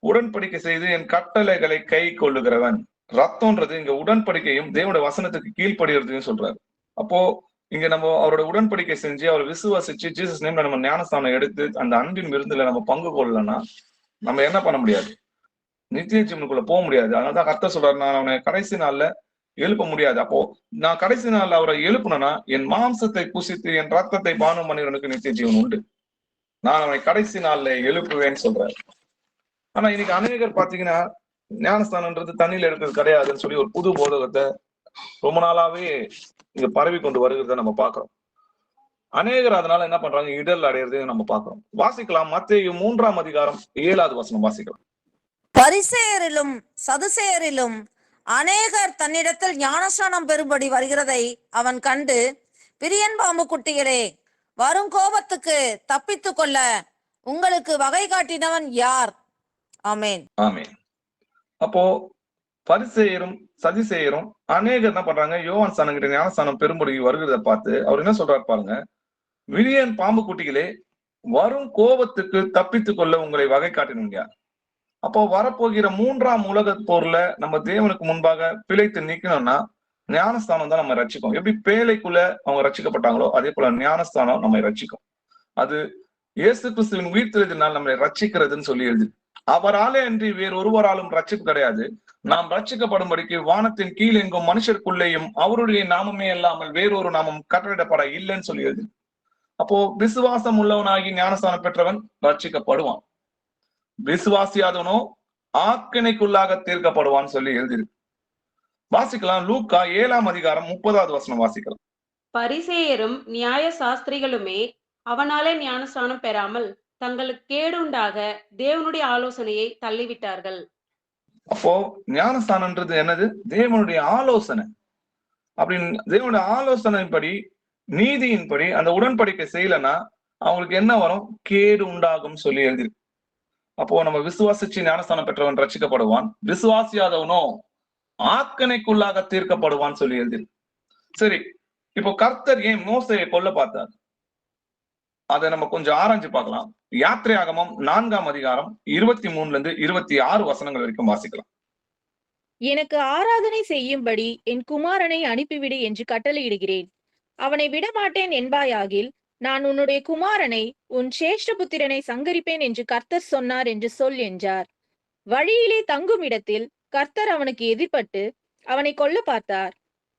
உடன்படிக்கை செய்து என் கட்டளைகளை கை கொள்ளுகிறவன், ரத்தம்ன்றது இங்க உடன்படிக்கையும் தேவனுடைய வசனத்துக்கு கீழ்ப்படுகிறதையும் சொல்றாரு. அப்போ இங்க நம்ம அவரோட உடன்படிக்கை செஞ்சு அவரை விசுவாசிச்சு ஜீசஸ் நேம்ல நம்ம ஞானஸ்தானம் எடுத்து அந்த அன்பின் விருந்துல நம்ம பங்கு கொள்ளலன்னா நம்ம என்ன பண்ண முடியாது, நித்திய ஜீவனுக்குள்ள போக முடியாது. அதனாலதான் கர்த்தர் சொல்றாரு, நான் அவனை கடைசி நாள்ல எழுப்ப முடியாது. அப்போ நான் கடைசி நாள்ல அவரை எழுப்புனா, என் மாம்சத்தை புசித்து என் ரத்தத்தை பானம் பண்ணிறனுக்கு நித்திய ஜீவன் உண்டு. நான் அவனை கடைசி நாள்ல எழுப்புவேன்னு சொல்றாரு. ஆனா இன்னைக்கு அநேகர் பாத்தீங்கன்னா, ஞானஸ்தானம்ன்றது தண்ணியில எடுக்கிறது கிடையாதுன்னு சொல்லி ஒரு புது போதகத்தை ரொம்ப நாளாவே இங்க பரவி கொண்டு வருகிறத நம்ம பாக்குறோம். அநேகர் அதனால என்ன பண்றாங்க, இடல் அடையிறதையும் நம்ம பாக்குறோம். வாசிக்கலாம், மத்தேயு 3ஆம் அதிகாரம் 7வது வசனம் வாசிக்கலாம். பரிசேயரிலும் சதுசேயரிலும் அநேகர் தன்னிடத்தில் ஞானஸ்நானம் பெறும்படி வருகிறதை அவன் கண்டு, பிரியன் பாம்பு குட்டிகளே, வரும் கோபத்துக்கு தப்பித்துக் கொள்ள உங்களுக்கு வகை காட்டினவன் யார்? ஆமேன். ஆமேன். அப்போ பரிசேயரும் சதிசேயரும் அநேகர் என்ன பண்றாங்க, யோவான் ஸ்நானம் கிட்ட ஞானஸ்நானம் பெறும்படி வருகிறத பார்த்து அவர் என்ன சொல்றாரு பாருங்க, விரியன் பாம்பு குட்டிகளே, வரும் கோபத்துக்கு தப்பித்துக் கொள்ள உங்களை வகை காட்டினவங்க யார்? அப்போ வரப்போகிற 3ஆம் உலக போர்ல நம்ம தேவனுக்கு முன்பாக பிழைத்து நிக்கணும்னா ஞானஸ்தானம் தான் நம்ம ரட்சிக்கும். எப்படி பேழைக்குள்ள அவங்க ரட்சிக்கப்பட்டாங்களோ அதே போல ஞானஸ்தானம் நம்மை ரட்சிக்கும். அது இயேசு கிறிஸ்துவின் உயிர்த்தெழுதினால் நம்மளை ரட்சிக்கிறதுன்னு சொல்லி எழுது. அவராலே அன்றி வேறு ஒருவராலும் ரட்சிப்பு கிடையாது. நாம் ரட்சிக்கப்படும்படிக்கு வானத்தின் கீழ் எங்கும் மனுஷருக்குள்ளேயும் அவருடைய நாமமே இல்லாமல் வேறொரு நாமம் கட்டளிடப்பட இல்லைன்னு சொல்லி எழுது. அப்போ விசுவாசம் உள்ளவனாகி ஞானஸ்தானம் பெற்றவன் ரட்சிக்கப்படுவான். விசுவாசியாதவனோ ஆக்கினைக்குள்ளாக தீர்க்கப்படுவான்னு சொல்லி எழுதிருக்கு. வாசிக்கலாம், லூக்கா 7ஆம் அதிகாரம் 30வது வசனம் வாசிக்கலாம். பரிசேயரும் நியாய சாஸ்திரிகளுமே அவனாலே ஞானஸ்நானம் பெறாமல் தங்களுக்கு கேடுண்டாக தேவனுடைய ஆலோசனையை தள்ளிவிட்டார்கள். அப்போ ஞானஸ்தானம்ன்றது என்னது? தேவனுடைய ஆலோசனை. அப்படின்னு தேவனுடைய ஆலோசனைப்படி நீதியின்படி அந்த உடன்படிக்கை செய்யலன்னா அவங்களுக்கு என்ன வரும்? கேடு உண்டாகும் சொல்லி எழுதிருக்கு. அப்போ நம்ம விசுவாசிச்சு ஞானஸ்தானம் பெற்றவன் ரட்சிக்கப்படுவான், விசுவாசியாதவனோ ஆக்கணைக்குள்ளாக தீர்க்கப்படுவான்னு சொல்லி எழுதிருக்கு. சரி, இப்போ கர்த்தர் ஏன் மோசேயை கொல்ல பார்த்தார்? அதை நம்ம கொஞ்சம் ஆராய்ஞ்சு பார்க்கலாம். யாத்திரையாகமம் 4ஆம் அதிகாரம் 23 26 வசனங்கள் வரைக்கும் வாசிக்கலாம். எனக்கு ஆராதனை செய்யும்படி என் குமாரனை அனுப்பிவிடு என்று கட்டளையிடுகிறேன். அவனை விடமாட்டேன் என்பாயாகில் நான் உன்னுடைய குமாரனை உன் சேஷ்டபுத்திரனை சங்கரிப்பேன் என்று கர்த்தர் சொன்னார் என்று சொல் என்றார். வழியிலே தங்கும் இடத்தில் கர்த்தர் அவனுக்கு எதிர்பட்டு அவனை கொல்ல பார்த்தார்.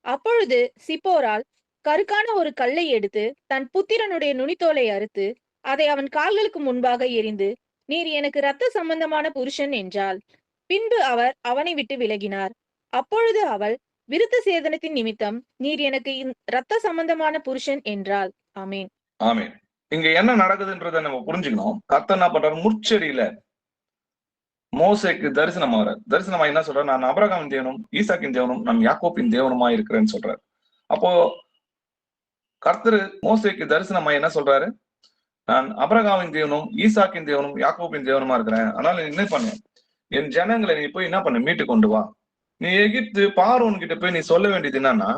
அப்பொழுது சிப்போரால் கருக்கான ஒரு கல்லை எடுத்து தன் புத்திரனுடைய நுனித்தோலை அறுத்து அதை அவன் கால்களுக்கு முன்பாக எறிந்து, நீர் எனக்கு இரத்த சம்பந்தமான புருஷன் என்றாள். பின்பு அவர் அவனை விட்டு விலகினார். அப்பொழுது அவள் விருத்த சேதனத்தின் நிமித்தம் நீர் எனக்கு இரத்த சம்பந்தமான புருஷன் என்றாள். ஆமேன். ஆமேன். இங்க என்ன நடக்குதுன்றதை நம்ம புரிஞ்சுக்கணும். கர்த்தர் என்ன பண்றாரு? முற்செடியில மோசேக்கு தரிசனமா என்ன சொல்றாரு? நான் அபிரகாமின் தேவனும் ஈசாக்கின் தேவனும் நான் யாக்கோப்பின் தேவனுமா இருக்கிறேன்னு சொல்றாரு. அப்போ கர்த்தர் மோசேக்கு தரிசனமா என்ன சொல்றாரு? நான் அபிரகாமின் தேவனும் ஈசாக்கின் தேவனும் யாக்கோப்பின் தேவனுமா இருக்கிறேன். அதனால என்ன பண்ணு, என் ஜனங்களை நீ போய் என்ன பண்ணு, மீட்டு கொண்டு வா. நீ எகிப்து பார்வோன் கிட்ட போய் நீ சொல்ல வேண்டியது என்னன்னா,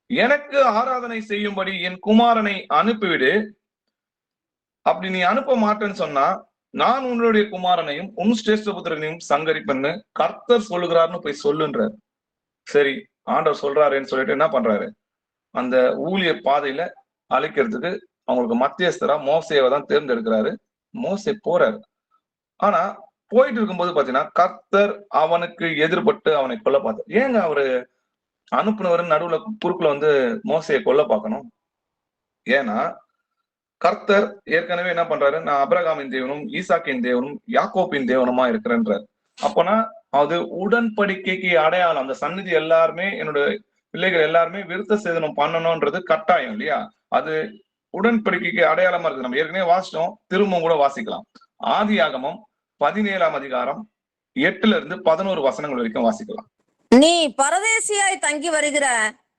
எனக்கு ஆராதனை செய்யும்படி என் குமாரனை அனுப்பிவிடு. அப்படி நீ அனுப்ப மாட்டேன்னு சொன்னா நான் உன்னுடைய குமாரனையும் உன் சிரேஷ்டபுத்திரனையும் சங்கரிப்பேன்னு கர்த்தர் சொல்லுகிறாருன்னு போய் சொல்லுன்றார். சரி, ஆண்டவர் சொல்றாருன்னு சொல்லிட்டு என்ன பண்றாரு? அந்த ஊழிய பாதையில அழைக்கிறதுக்கு அவங்களுக்கு மத்தியஸ்தரா மோசேவை தான் தேர்ந்தெடுக்கிறாரு. மோசே போறாரு. ஆனா போயிட்டு இருக்கும்போது பாத்தீங்கன்னா கர்த்தர் அவனுக்கு எதிர்பட்டு அவனை கொல்ல பார்த்தார். ஏங்க அவரு அனுப்புனவர் நடுவுல குறுக்குல மோசையை கொல்ல பார்க்கணும்? ஏன்னா கர்த்தர் ஏற்கனவே என்ன பண்றாரு? நான் அபிரகாமின் தேவனும் ஈசாக்கின் தேவனும் யாக்கோப்பின் தேவனுமா இருக்கிறேன்றார். அப்பனா அது உடன்படிக்கைக்கு அடையாளம். அந்த சந்நிதி எல்லாருமே, என்னோட பிள்ளைகள் எல்லாருமே விருத்த சேதனம் பண்ணணும்ன்றது கட்டாயம் இல்லையா? அது உடன்படிக்கைக்கு அடையாளமா இருக்கு. நம்ம ஏற்கனவே வாசிச்சோம், திரும்பவும் கூட வாசிக்கலாம். ஆதியாகமம் 17ஆம் அதிகாரம் 8 11 வசனங்கள் வரைக்கும் வாசிக்கலாம். நீ பரதேசியாய் தங்கி வருகிற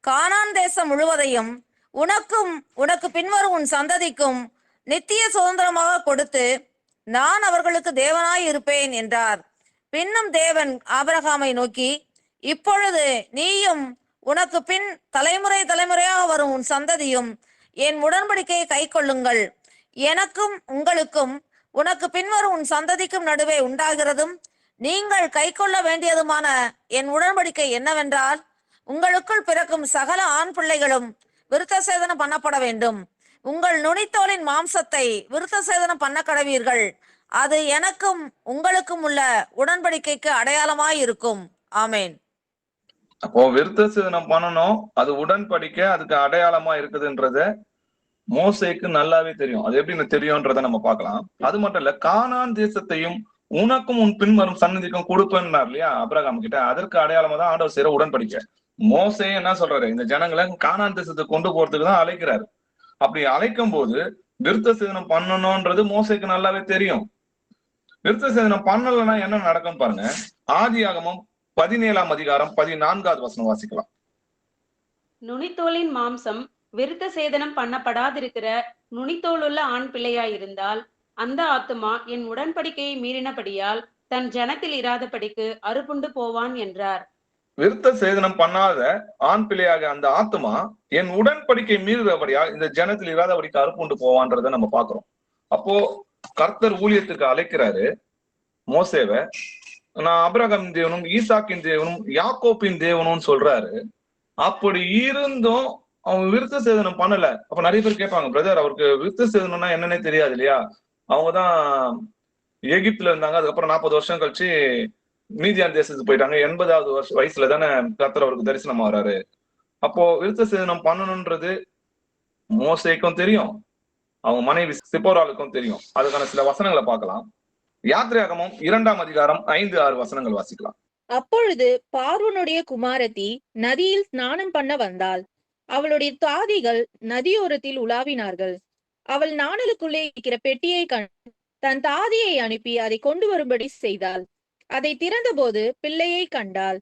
கானான் தேசம் முழுவதையும் உனக்கும் உனக்கு பின்வரும் உன் சந்ததிக்கும் நித்திய சுதந்திரமாக கொடுத்து நான் அவர்களுக்கு தேவனாய் இருப்பேன் என்றார். பின்னும் தேவன் ஆபிரகாமை நோக்கி, இப்பொழுது நீயும் உனக்கு பின் தலைமுறை தலைமுறையாக வரும் உன் சந்ததியும் என் உடன்படிக்கையை கை கொள்ளுங்கள். எனக்கும் உங்களுக்கும் உனக்கு பின்வரும் உன் சந்ததிக்கும் நடுவே உண்டாகிறதும் நீங்கள் கை கொள்ள வேண்டியதுமான என் உடன்படிக்கை என்னவென்றால், உங்களுக்குள் பிறக்கும் சகல ஆண் பிள்ளைகளும் விருத்த சேதனம் பண்ணப்பட வேண்டும். உங்கள் நுனித்தோலின் மாம்சத்தை விருத்த சேதனம் பண்ண கடவீர்கள். அது எனக்கும் உங்களுக்கும் உள்ள உடன்படிக்கைக்கு அடையாளமாய் இருக்கும். ஆமேன். அப்போ விருத்த சேதனம் பண்ணணும், அது உடன்படிக்கை, அதுக்கு அடையாளமா இருக்குதுன்றத மோசேக்கு நல்லாவே தெரியும். அது எப்படின்னு தெரியும்ன்றத நம்ம பார்க்கலாம். அது மட்டும் இல்ல, கானான் தேசத்தையும் உனக்கும் உன் பின்வரும் சன்னதிக்கும் கொடுப்பேன்னார் இல்லையா ஆபிரகாம் கிட்ட, அதற்கு அடையாளமா தான் ஆண்டவர் செய்யற உடன்படிக்கை. மோசே என்ன சொல்றாரு, இந்த ஜனங்களை கானான் தேசத்தை கொண்டு போறதுக்கு தான் அழைக்கிறாரு. அப்படி அழைக்கும் போது விருத்த சேதனம் பண்ணணும்ன்றது மோசேக்கு நல்லாவே தெரியும். விருத்த சேதனம் பண்ணலன்னா என்ன நடக்கும் பாருங்க. ஆதியாகமம் 17ஆம் அதிகாரம் 14வது வசனம் வாசிக்கலாம். நுனித்தோலின் மாம்சம் விருத்த சேதனம் பண்ணப்படாதிருக்கிற நுனித்தோலுள்ள ஆண் பிள்ளையாயிருந்தால் அந்த ஆத்துமா என் உடன்படிக்கையை மீறினபடியால் தன் ஜனத்தில் இராதபடிக்கு அறுப்புண்டு போவான் என்றார். விருத்த சேதனம் பண்ணாத ஆண் பிள்ளையாக அந்த ஆத்துமா என் உடன்படிக்கை மீறுறபடியா இந்த ஜனத்தில் இராதபடிக்கு அறுப்புண்டு போவான்றத நம்ம பாக்குறோம். அப்போ கர்த்தர் ஊழியத்துக்கு அழைக்கிறாரு மோசேவை. நான் ஆபிரகாம் தேவனும் ஈசாக்கின் தேவனும் யாக்கோப்பின் தேவனும் சொல்றாரு. அப்படி இருந்தும் அவங்க விருத்த சேதனம் பண்ணல. அப்ப நிறைய பேர் கேட்பாங்க, பிரதர் அவருக்கு விருத்த சேதனம்னா என்னன்னே தெரியாது இல்லையா? அவங்கதான் எகிப்துல இருந்தாங்க, அதுக்கப்புறம் 40 வருஷம் கழிச்சு மீதியான் தேசத்துக்கு போயிட்டாங்க. 80வது வயசுல தானே கர்த்தர் அவருக்கு தரிசனம் வர்றாரு. அப்போ விருத்த சேதனம் பண்ணணும்ன்றது மோசேக்கும் தெரியும், அவங்க மனைவி சிப்போராளுக்கும் தெரியும். அதுக்கான சில வசனங்களை பார்க்கலாம். யாத்திராகமம் 2ஆம் அதிகாரம் 5-6 வசனங்கள் வாசிக்கலாம். அப்பொழுது பார்வோனுடைய குமாரத்தி நதியில் ஸ்நானம் பண்ண வந்தாள். அவளுடைய தாதிகள் நதியோரத்தில் உலாவினார்கள். அவள் நாணலுக்குள்ளே இருக்கிற பெட்டியை கண்டு தன் தாதியை அனுப்பி அதை கொண்டு வரும்படி செய்தாள். அதை திறந்தபோது பிள்ளையை கண்டாள்.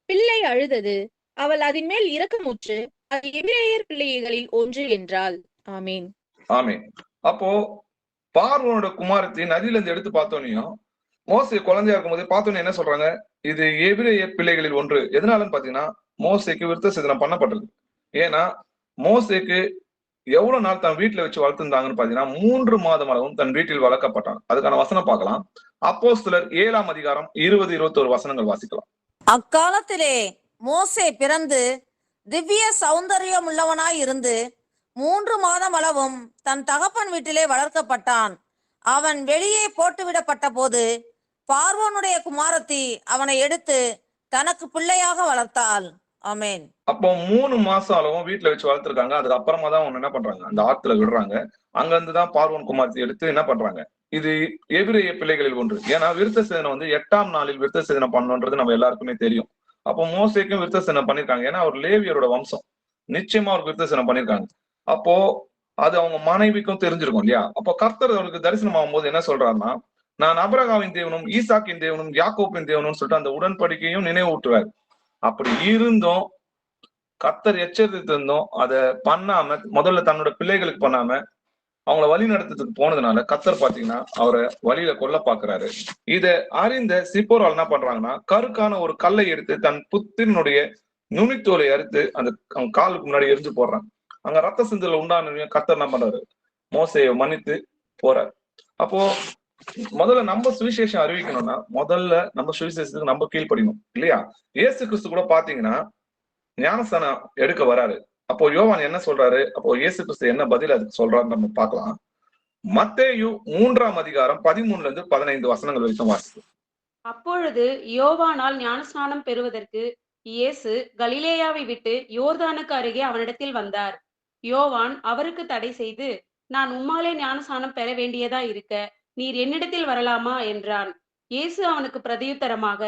பிள்ளை அழுதது. அவள் அதன் மேல் இரக்கமுற்று, அது எபிரேயர் பிள்ளைகளில் ஒன்று என்றாள். ஆமீன். ஆமீன். அப்போ பார்வோனோட குமாரத்தி நதியில இருந்து எடுத்து பார்த்தோன்னையும் மோசே குழந்தையா இருக்கும்போது பார்த்தோன்னே என்ன சொல்றாங்க, இது எபிரேயர் பிள்ளைகளில் ஒன்று. எதனாலன்னு பாத்தீங்கன்னா மோசேக்கு விருத்த சேதனம் பண்ணப்பட்டது. ஏன்னா மோசேக்கு எவ்வளவு நாள் தன் வீட்டுல வச்சு வளர்த்திருந்தாங்கன்னு பாத்தீங்கன்னா 3 மாதம் அளவும் தன் வீட்டில் வளர்க்கப்பட்டான். அதுக்கான வசனம் பார்க்கலாம். அப்போஸ்தலர் 7ஆம் அதிகாரம் 20-21 வசனங்கள் வாசிக்கலாம். அக்காலத்திலே மோசே பிறந்து திவ்ய சௌந்தரியம் உள்ளவனாய் இருந்து 3 மாதம் அளவும் தன் தகப்பன் வீட்டிலே வளர்க்கப்பட்டான். அவன் வெளியே போட்டுவிடப்பட்ட போது பார்வோனுடைய குமாரத்தி அவனை எடுத்து தனக்கு பிள்ளையாக வளர்த்தாள். ஆமேன். அப்போ 3 மாசம் அளவும் வீட்டுல வச்சு வளர்த்துருக்காங்க. அதுக்கு அப்புறமா தான் அவங்க என்ன பண்றாங்க, அந்த ஆத்துல விடுறாங்க. அங்க இருந்துதான் பார்வோன் குமாரத்தி எடுத்து என்ன பண்றாங்க, இது எபிரேய பிள்ளைகளில் ஒன்று. ஏன்னா விருத்த சேதனம் 8ஆம் நாளில் விருத்த சேதனம் பண்ணணுன்றது நம்ம எல்லாருக்குமே தெரியும். அப்போ மோசேக்கும் விருத்த சேதனம் பண்ணிருக்காங்க. ஏன்னா அவர் லேவியரோட வம்சம், நிச்சயமா அவருக்கு விருத்த சேதனம் பண்ணிருக்காங்க. அப்போ அது அவங்க மனைவிக்கும் தெரிஞ்சிருக்கும் இல்லையா? அப்போ கர்த்தர் அவருக்கு தரிசனம் ஆகும்போது என்ன சொல்றாருன்னா, நான் ஆபிரகாமின் தேவனும் ஈசாக்கின் தேவனும் யாக்கோப்பின் தேவனும் சொல்லிட்டு அந்த உடன்படிக்கையும் நினைவூட்டுவார். அப்படி இருந்தும் கர்த்தர் எச்சரித்து இருந்தோம் அதை பண்ணாம, முதல்ல தன்னோட பிள்ளைகளுக்கு பண்ணாம அவங்கள வழி நடத்துறதுக்கு போனதுனால கர்த்தர் பாத்தீங்கன்னா அவரை வழியில கொல்ல பாக்குறாரு. இத அறிந்த சிப்போரால் என்ன பண்றாங்கன்னா, கருக்கான ஒரு கல்லை எடுத்து தன் புத்தினுடைய நுனித்தோலை அறுத்து அந்த அவங்க காலுக்கு முன்னாடி எரிஞ்சு போடுறாங்க. அங்க ரத்த சிந்தல உண்டான கர்த்தர் என்ன பண்றாரு, மோசேயை மன்னித்து போறாரு. அப்போ முதல்ல நம்ம சுவிசேஷம் அறிவிக்கணும்னா முதல்ல நம்ம சுவிசேஷத்துக்கு நம்ம கீழ்ப்படியணும் இல்லையா? இயேசு கிறிஸ்து கூட பாத்தீங்கன்னா ஞானஸ்தானம் எடுக்க வராரு. அப்போ யோவான் என்ன சொல்றாரு, அப்போ இயேசு கிறிஸ்து என்ன பதில் அதுக்கு சொல்றாருன்னு நம்ம பார்க்கலாம். மத்தேயு 3ஆம் அதிகாரம் 13-15 வசனங்கள் வரைக்கும் வாசிக்கும். அப்பொழுது யோவானால் ஞானஸ்நானம் பெறுவதற்கு இயேசு கலிலேயாவை விட்டு யோர்தானுக்கு அருகே அவனிடத்தில் வந்தார். யோவான் அவருக்கு தடை செய்து, நான் உம்மாலே ஞானஸ்நானம் பெற வேண்டியதா இருக்க நீர் என்னிடத்தில் வரலாமா என்றான். இயேசு அவனுக்கு பிரதியுத்தரமாக,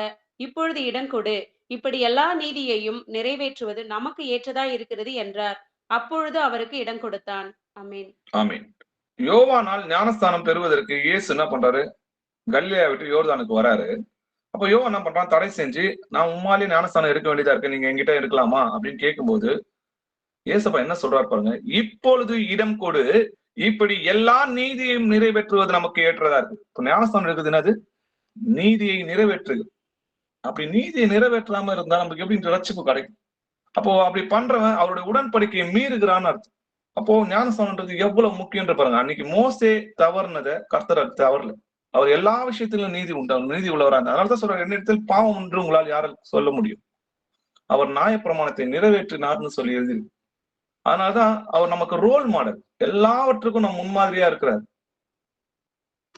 இப்பொழுது இடம் கொடு, இப்படி எல்லா நீதியையும் நிறைவேற்றுவது நமக்கு ஏற்றதா இருக்கிறது என்றார். அப்பொழுது அவருக்கு இடம் கொடுத்தான். ஆமீன். ஆமீன். யோவானால் ஞானஸ்தானம் பெறுவதற்கு இயேசு என்ன பண்றாரு, கலிலேயா விட்டு யோர்தானுக்கு வராரு. அப்போ யோவான் என்ன பண்றான், தடை செஞ்சு நான் உம்மாலே ஞானஸ்தானம் எடுக்க வேண்டியதா இருக்கு, நீங்க என்கிட்ட இருக்கலாமா அப்படின்னு கேட்கும்போது இயேசப்பா என்ன சொல்றாரு பாருங்க, இப்பொழுது இடம் கொடு, இப்படி எல்லா நீதியையும் நிறைவேற்றுவது நமக்கு ஏற்றதா இருக்கு. இப்போ ஞானஸ்தானம் இருக்குது என்னது, நீதியை நிறைவேற்றுது. அப்படி நீதியை நிறைவேற்றாம இருந்தா நமக்கு எப்படி ரட்சிப்பு கிடைக்கும்? அப்போ அப்படி பண்றவன் அவருடைய உடன்படிக்கையை மீறுகிறான்னு அர்த்தம். அப்போ ஞானஸ்தானம்ன்றது எவ்வளவு முக்கியம் பாருங்க. அன்னைக்கு மோசே தவறுனதை கர்த்தர் தவறல, அவர் எல்லா விஷயத்திலும் நீதி உண்டு, நீதி உள்ளவரா இருந்தார். அதனாலதான் சொல்றாரு, என்னிடத்தில் பாவம் என்று உங்களால் யாரும் சொல்ல முடியும், அவர் நியாயப்பிரமாணத்தை நிறைவேற்றினார்னு சொல்லி எழுதி. அதனாலதான் அவர் நமக்கு ரோல் மாடல், எல்லாவற்றுக்கும் நம்ம முன்மாதிரியா இருக்கிறார்.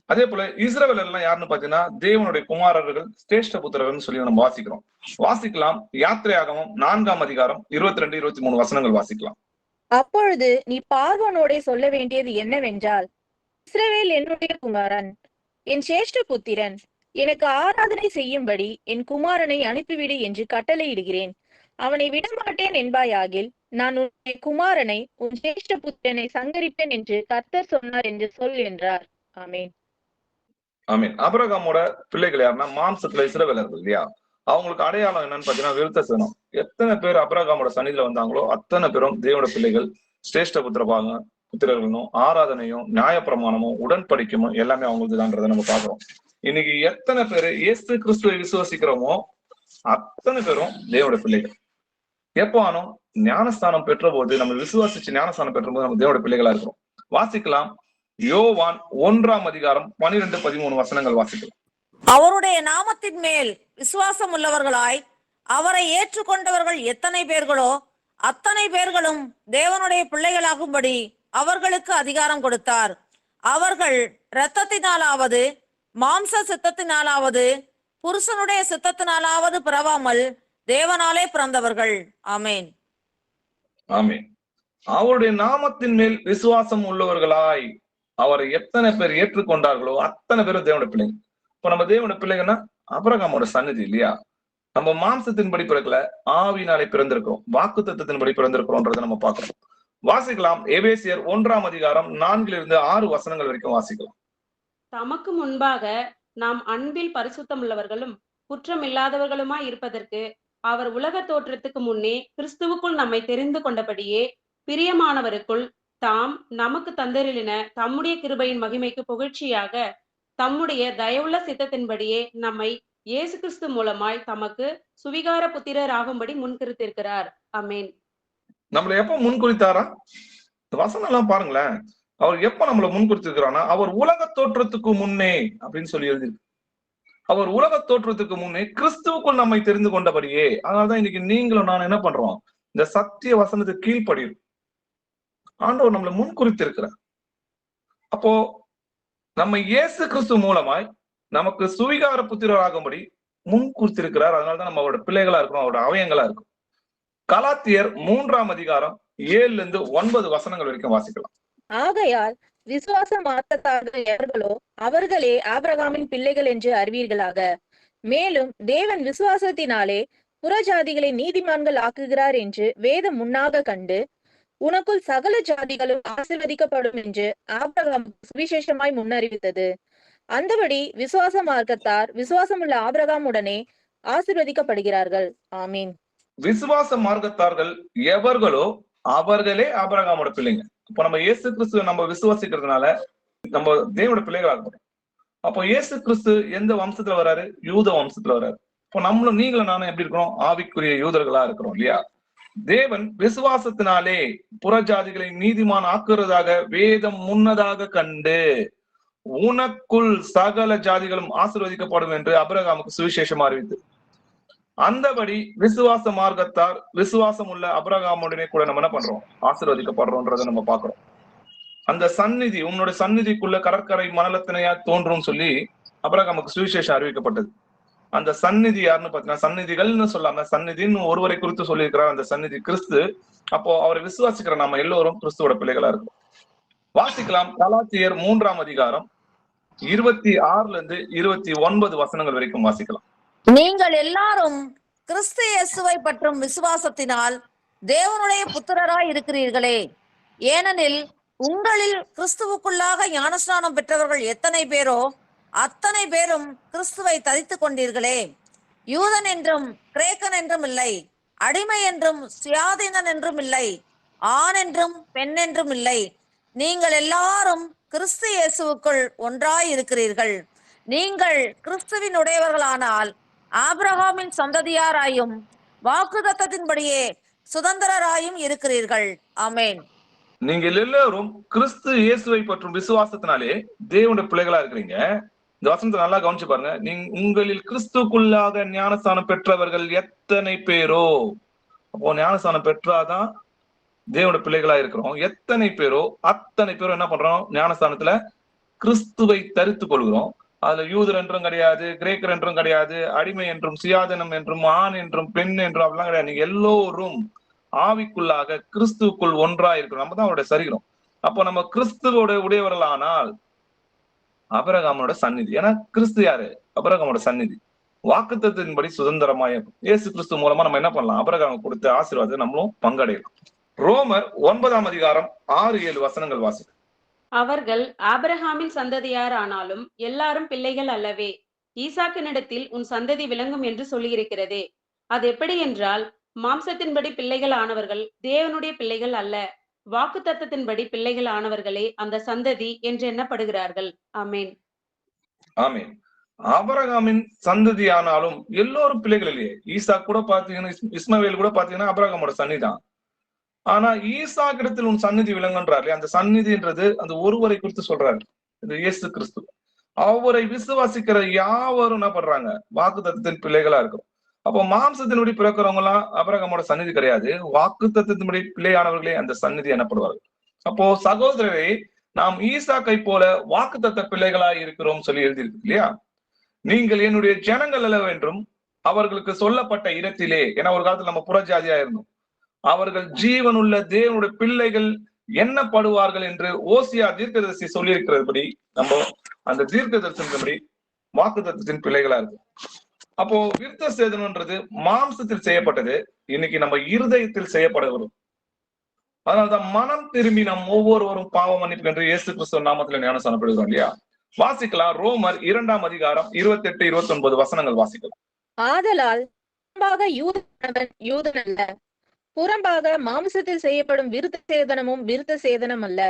அதே போல இஸ்ரவேலர் எல்லாம் யாருன்னு பாத்தீங்கன்னா தேவனுடைய குமாரர்கள், சிரேஷ்ட புத்திரர்கள் சொல்லி நம்ம வாசிக்கிறோம். வாசிக்கலாம். யாத்திரையாகமம் 4ஆம் அதிகாரம் 22, 23 வசனங்கள் வாசிக்கலாம். அப்பொழுது நீ பார்வோனோடே சொல்ல வேண்டியது என்னவென்றால், இஸ்ரவேல் என்னுடைய குமாரன், என் சேஷ்ட புத்திரன், எனக்கு ஆராதனை செய்யும்படி என் குமாரனை அனுப்பிவிடு என்று கட்டளையிடுகிறேன். அவனை விடமாட்டேன் என்பாயாகில், நான் உன்னுடைய குமாரனை உன் சேஷ்ட புத்திரனை சங்கரிப்பேன் என்று கர்த்தர் சொன்னார் என்று சொல் என்றார். ஆமென். ஆமீன். ஆபிரகாமோட பிள்ளைகள் யாருன்னா மாம்சத்துல இஸ்ரவேலர்கள் இல்லையா? அவங்களுக்கு அடையாளம் என்னன்னு பாத்தீங்கன்னா விருத்த சேதனம். எத்தனை பேர் ஆபிரகாமோட சன்னிதியில வந்தாங்களோ அத்தனை பேரும் தேவனோட பிள்ளைகள், சிரேஷ்ட புத்திரர்களும், ஆராதனையும், நியாயப்பிரமாணமும், உடன்படிக்கையும் எல்லாமே அவங்களுக்கு தான்றதை நம்ம பாக்குறோம். இன்னைக்கு எத்தனை பேரு இயேசு கிறிஸ்துவை விசுவாசிக்கிறோமோ அத்தனை பேரும் தேவனோட பிள்ளைகள். எப்போ ஆனும் ஞானஸ்தானம் பெற்ற போது, நம்ம விசுவாசிச்சு ஞானஸ்தானம் பெற்ற போது நம்ம தேவனோட பிள்ளைகளா இருக்கிறோம். வாசிக்கலாம். யோவான் 1ஆம் அதிகாரம் 12, 13 வசனங்கள் வாசிக்கலாம். அவருடைய நாமத்தின் மேல் விசுவாசம் உள்ளவர்களாய் அவரை ஏற்றுக்கொண்டவர்கள் எத்தனை பேர்களோ அத்தனை பேர்களும் தேவனுடைய பிள்ளைகளாகும்படி அவர்களுக்கு அதிகாரம் கொடுத்தார். அவர்கள் இரத்தத்தினாலாவது மாம்ச சித்தத்தினாலாவது புருஷனுடைய சித்தத்தினாலாவது பிறவாமல் தேவனாலே பிறந்தவர்கள். ஆமேன். ஆமேன். அவருடைய நாமத்தின் மேல் விசுவாசம் உள்ளவர்களாய் அவரை எத்தனை பேர் ஏற்றுக்கொண்டார்களோ அத்தனை பேரும் தேவனுடைய பிள்ளைங்க. இப்ப நம்ம தேவனுடைய பிள்ளைங்கன்னா ஆபிரகாமோட சன்னதி இல்லையா? நம்ம மாம்சத்தின்படி பிறக்கல, ஆவியினாலே பிறந்திருக்கிறோம், வாக்கு தத்தத்தின்படி பிறந்திருக்கிறோம்ன்றதை நம்ம பார்க்கிறோம். வாசிக்கலாம். எபேசியர் 1ஆம் அதிகாரம் 4 - 6 வசனங்கள் வரைக்கும் வாசிக்கலாம். தமக்கு முன்பாக நாம் அன்பில் பரிசுத்தம் உள்ளவர்களும் குற்றமில்லாதவர்களுமாய் இருப்பதற்கு அவர் உலக தோற்றத்துக்கு முன்னே கிறிஸ்துவுக்குள் நம்மை தெரிந்து கொண்டபடியே பிரியமானவருக்குள் தாம் நமக்கு தந்தருளின தம்முடைய கிருபையின் மகிமைக்கு புகழ்ச்சியாக தம்முடைய தயவுள்ள சித்தத்தின்படியே நம்மை இயேசு கிறிஸ்து மூலமாய் தமக்கு சுவிகார புத்திரர் ஆகும்படி முன்குறித்திருக்கிறார். ஆமென். நம்மள எப்ப முன்குறித்தாரா? வசனம் எல்லாம் பாருங்களேன். அவர் எப்ப நம்மள முன்குறித்திருக்கிறான்னா, அவர் உலக தோற்றத்துக்கு முன்னே அப்படின்னு சொல்லி எழுதிருக்கு. அவர் உலக தோற்றத்துக்கு முன்னே கிறிஸ்துவுக்குள் நம்மை தெரிந்து கொண்டபடியே. அதனாலதான் இன்னைக்கு நீங்களும் நான் என்ன பண்றோம்? இந்த சத்திய வசனத்துக்கு கீழ்ப்படியும். ஆண்டவர் நம்மளை முன்குறித்திருக்கிறார். அப்போ நம்ம இயேசு கிறிஸ்து மூலமாய் நமக்கு சுவிகார புத்திரராகும்படி முன்குறித்திருக்கிறார். அதனாலதான் நம்ம அவரோட பிள்ளைகளா இருக்கிறோம், அவரோட அவயங்களா இருக்கும். கலாத்தியர் 3ஆம் அதிகாரம் 7 - 9 வசனங்கள் வரைக்கும் வாசிக்கலாம். ஆகையால் விசுவாச மார்க்கத்தார்கள் எவர்களோ அவர்களே ஆபிரகாமின் பிள்ளைகள் என்று அறிவீர்களாக. மேலும் தேவன் விசுவாசத்தினாலே புறஜாதிகளை நீதிமான்கள் ஆக்குகிறார் என்று வேதம் முன்னாக கண்டு, உனக்குள் சகல ஜாதிகளும் ஆசீர்வதிக்கப்படும் என்று ஆபிரகாமுக்கு சுவிசேஷமாய் முன்னறிவித்தது. அந்தபடி விசுவாச மார்க்கத்தார் விசுவாசமுள்ள ஆபிரகாமுடனே ஆசீர்வதிக்கப்படுகிறார்கள். ஆமீன். விசுவாச மார்க்கத்தார்கள் எவர்களோ அவர்களே ஆபிரகாமோட பிள்ளைங்க. இப்ப நம்ம இயேசு கிறிஸ்துவ நம்ம விசுவாசிக்கிறதுனால நம்ம தேவனோட பிள்ளைகளாக போறோம். அப்போ இயேசு கிறிஸ்து எந்த வம்சத்துல வராரு? யூத வம்சத்துல வராரு. இப்போ நம்மளும் நீங்களும் நானும் எப்படி இருக்கிறோம்? ஆவிக்குரிய யூதர்களா இருக்கிறோம் இல்லையா? தேவன் விசுவாசத்தினாலே புறஜாதிகளை நீதிமான் ஆக்குறதாக வேதம் முன்னதாக கண்டு, உனக்குள் சகல ஜாதிகளும் ஆசீர்வதிக்கப்படும் என்று ஆபிரகாமுக்கு சுவிசேஷம் அறிவித்து, அந்தபடி விசுவாச மார்க்கத்தார் விசுவாசம் உள்ள ஆபிரகாமுடனே கூட நம்ம என்ன பண்றோம்? ஆசீர்வதிக்கப்படுறோம்ன்றதை நம்ம பாக்குறோம். அந்த சந்நிதி, உன்னோட சந்நிதிக்குள்ள கடற்கரை மணலத்தினையா தோன்றும் சொல்லி ஆபிரகாமுக்கு சுவிசேஷம் அறிவிக்கப்பட்டது. அந்த சந்நிதி யாருன்னு பாத்தீங்கன்னா, சந்நிதிகள்னு சொல்லாம சந்நிதின்னு ஒருவரை குறித்து சொல்லியிருக்கிறார். அந்த சந்நிதி கிறிஸ்து. அப்போ அவரை விசுவாசிக்கிற நம்ம எல்லோரும் கிறிஸ்துவோட பிள்ளைகளா இருக்கும். வாசிக்கலாம். கலாத்தியர் 3ஆம் அதிகாரம் 26 - 29 வசனங்கள் வரைக்கும் வாசிக்கலாம். நீங்கள் எல்லாரும் கிறிஸ்து இயேசுவை பற்றும் விசுவாசத்தினால் தேவனுடைய புத்திரராய் இருக்கிறீர்களே. ஏனெனில் உங்களில் கிறிஸ்துவுக்குள்ளாக ஞானஸ்நானம் பெற்றவர்கள் எத்தனை பேரோ அத்தனை பேரும் கிறிஸ்துவை தரித்துக் கொண்டீர்களே. யூதன் என்றும் கிரேக்கன் என்றும் இல்லை, அடிமை என்றும் சுயாதீனன் என்றும் இல்லை, ஆண் என்றும் பெண் என்றும் இல்லை, நீங்கள் எல்லாரும் கிறிஸ்து இயேசுவுக்குள் ஒன்றாய் இருக்கிறீர்கள். நீங்கள் கிறிஸ்துவின் உடையவர்களானால் ஆபிரகாமின் சந்ததியாராயும் வாக்குத்தத்தத்தின்படியே சுதந்திரராயும் இருக்கிறீர்கள். ஆமென். நீங்கள் எல்லாரும் கிறிஸ்து இயேசுவை பற்றும் விசுவாசத்தினாலே தேவனுடைய பிள்ளைகளா இருக்கிறீங்க. இந்த வசனத்தை நல்லா கவனிச்சு பாருங்க. உங்களில் கிறிஸ்துக்குள்ளாக ஞானஸ்தானம் பெற்றவர்கள் எத்தனை பேரோ. அப்போ ஞானஸ்தானம் பெற்றாதான் தேவனுடைய பிள்ளைகளா இருக்கிறோம். எத்தனை பேரோ அத்தனை பேரும் என்ன பண்றோம்? ஞானஸ்தானத்துல கிறிஸ்துவை தரித்துக் கொள்கிறோம். அதுல யூதர் என்றும் கிடையாது, கிரேக்கர் என்றும் கிடையாது, அடிமை என்றும் சுயாதீனம் என்றும் ஆண் என்றும் பெண் என்றும் அப்படிலாம் கிடையாது. நீங்க எல்லோரும் ஆவிக்குள்ளாக கிறிஸ்துவுக்குள் ஒன்றா இருக்கிறோம். நம்ம தான் அவருடைய சரீரம். அப்போ நம்ம கிறிஸ்துவோட உடையவர்கள் ஆனால் ஆபிரகாமோட சந்நிதி. ஏன்னா கிறிஸ்து யாரு? ஆபிரகாமோட சந்நிதி. வாக்குத்தத்தின்படி சுதந்திரமாய் இயேசு கிறிஸ்து மூலமா நம்ம என்ன பண்ணலாம்? ஆபிரகாம் கொடுத்த ஆசீர்வாதத்தை நம்மளும் பங்கடையலாம். ரோமர் 9ஆம் அதிகாரம் 6-7 வசனங்கள் வாசி. அவர்கள் ஆபிரகாமின் சந்ததியார் ஆனாலும் எல்லாரும் பிள்ளைகள் அல்லவே. ஈசாக்கினிடத்தில் உன் சந்ததி விளங்கும் என்று சொல்லியிருக்கிறதே. அது எப்படி என்றால், மாம்சத்தின்படி பிள்ளைகள் ஆனவர்கள் தேவனுடைய பிள்ளைகள் அல்ல, வாக்குத்தத்தத்தின்படி பிள்ளைகள் ஆனவர்களே அந்த சந்ததி என்று எண்ணப்படுகிறார்கள். ஆமேன். ஆமேன். ஆபிரகாமின் சந்ததி ஆனாலும் எல்லோரும் பிள்ளைகள் இல்லையே. ஈசா கூட பாத்தீங்கன்னா, இஸ்மவேல் கூட பாத்தீங்கன்னா ஆபிரகாமோட சன்னிதான். ஆனா ஈசாக்கிடத்தில் உன் சந்நிதி விளங்குன்றாரு. அந்த சந்நிதின்றது அந்த ஒருவரை குறித்து சொல்றாரு, இந்த இயேசு கிறிஸ்து. அவரை விசுவாசிக்கிற யாவரும் என்ன பண்றாங்க? வாக்குத்தத்தத்தின் பிள்ளைகளா இருக்கும். அப்போ மாம்சத்தின்படி பிறக்கிறவங்க எல்லாம் ஆபிரகாமோட சந்நிதி கிடையாது. வாக்குத்தத்தத்தின்படி பிள்ளையானவர்களே அந்த சந்நிதி எனப்படுவார்கள். அப்போ சகோதரரை, நாம் ஈசாக்கை போல வாக்குத்தத்த பிள்ளைகளா இருக்கிறோம் சொல்லி எழுதியிருக்கு இல்லையா? நீங்கள் என்னுடைய ஜனங்கள் அல்லவென்றும் அவர்களுக்கு சொல்லப்பட்ட இடத்திலே, ஏன்னா ஒரு காலத்துல நம்ம புறஜாதியா இருந்தோம், அவர்கள் ஜீவனுள்ள தேவனுடைய பிள்ளைகள் எண்ணப்படுவார்கள் என்று ஓசியா தீர்க்கதரிசி சொல்லியிருக்கிறபடி நம்ம அந்த தீர்க்கதரிசனப்படி வாக்குத்தத்தத்தின் பிள்ளைகளா இருக்கு. அப்போ விருத்த சேதனம்ன்றது மாம்சத்தில் செய்யப்பட்டது. இன்னைக்கு நம்ம இருதயத்தில் செய்யப்படுகிறோம். அதனால்தான் மனம் திரும்பி நாம் ஒவ்வொருவரும் பாவ மன்னிப்பு என்று இயேசு கிறிஸ்துவ நாமத்துல ஞானஸ்நானப்படுகிறோம் இல்லையா? வாசிக்கலாம். ரோமர் 2ஆம் அதிகாரம் 28-29 வசனங்கள் வாசிக்கலாம். ஆதலால் புறம்பாக யூதனானவன் யூதன் அல்ல, புறம்பாக மாம்சத்தில் செய்யப்படும் விருத்த சேதனமும் விருத்த சேதனம் அல்ல.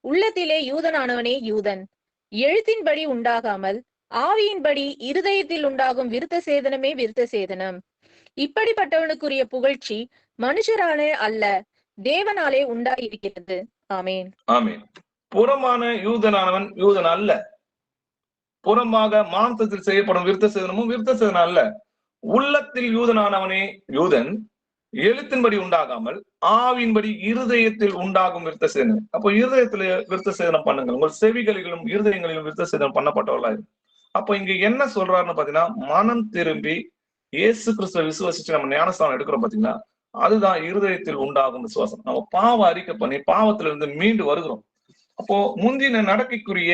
உள்ளத்திலே யூதனானவனே யூதன், எழுத்தின்படி உண்டாகாமல் ஆவியின்படி இருதயத்தில் உண்டாகும் விருத்த சேதனமே விருத்த சேதனம். இப்படிப்பட்டவனுக்குரிய புகழ்ச்சி மனுஷராலே அல்ல, தேவனாலே உண்டாயிருக்கிறது. ஆமேன். ஆமேன். புறமான யூதனானவன் யூதன் அல்ல, புறமாக மாம்சத்தில் செய்யப்படும் விருத்த சேதனமும் விருத்த சேதனம் அல்ல. உள்ளத்தில் யூதனானவனே யூதன், எழுத்தின்படி உண்டாகாமல் ஆவியின்படி இருதயத்தில் உண்டாகும் விருத்த சேதனம். அப்போ இருதயத்துல விருத்த சேதனம் பண்ணுங்கள், உங்கள் செவிகளிலும் இருதயங்களிலும் விருத்த சேதனம் பண்ணப்பட்டவர்களா இருக்கு. அப்போ இங்க என்ன சொல்றாருன்னு பாத்தீங்கன்னா, மனம் திரும்பி இயேசு கிறிஸ்துவை விசுவாசிச்சு நம்ம ஞானஸ்தானம் எடுக்கிறோம் பாத்தீங்கன்னா, அதுதான் இருதயத்தில் உண்டாகும் விசுவாசம். நம்ம பாவ அறிக்கை பண்ணி பாவத்திலிருந்து மீண்டு வருகிறோம். அப்போ முந்தின நடக்கைக்குரிய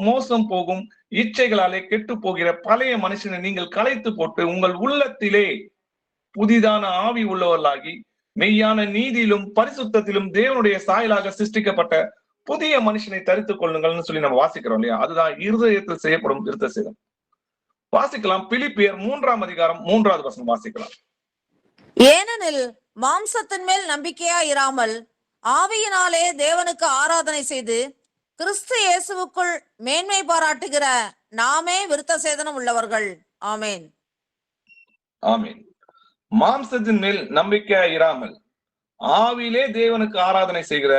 மோசம் போகும் இச்சைகளாலே கெட்டு போகிற பழைய மனுஷனை நீங்கள் களைத்து போட்டு உங்கள் உள்ளத்திலே புதிதான ஆவி உள்ளவர்களாகி மெய்யான நீதியிலும் பரிசுத்தத்திலும் தேவனுடைய சாயலாக சிருஷ்டிக்கப்பட்ட புதிய மனுஷனை தரித்துக் கொள்ளுங்கள்னு சொல்லி நம்ம வாசிக்கிறோம் இல்லையா? அதுதான் இருதயத்தில் செய்யப்படும் விருத்த சேதனம். வாசிக்கலாம். பிலிப்பியர் 3ஆம் அதிகாரம் 3வது வசனம் வாசிக்கலாம். ஏனெனில் மாம்சத்தின் மேல் நம்பிக்கையா இராமல் ஆவியினாலே தேவனுக்கு ஆராதனை செய்து கிறிஸ்து இயேசுவுக்குள் மேன்மை பாராட்டுகிற நாமே விருத்த சேதனம் உள்ளவர்கள். ஆமேன். ஆமேன். மாம்சத்தின் மேல் நம்பிக்கையா இராமல் ஆவியிலே தேவனுக்கு ஆராதனை செய்கிற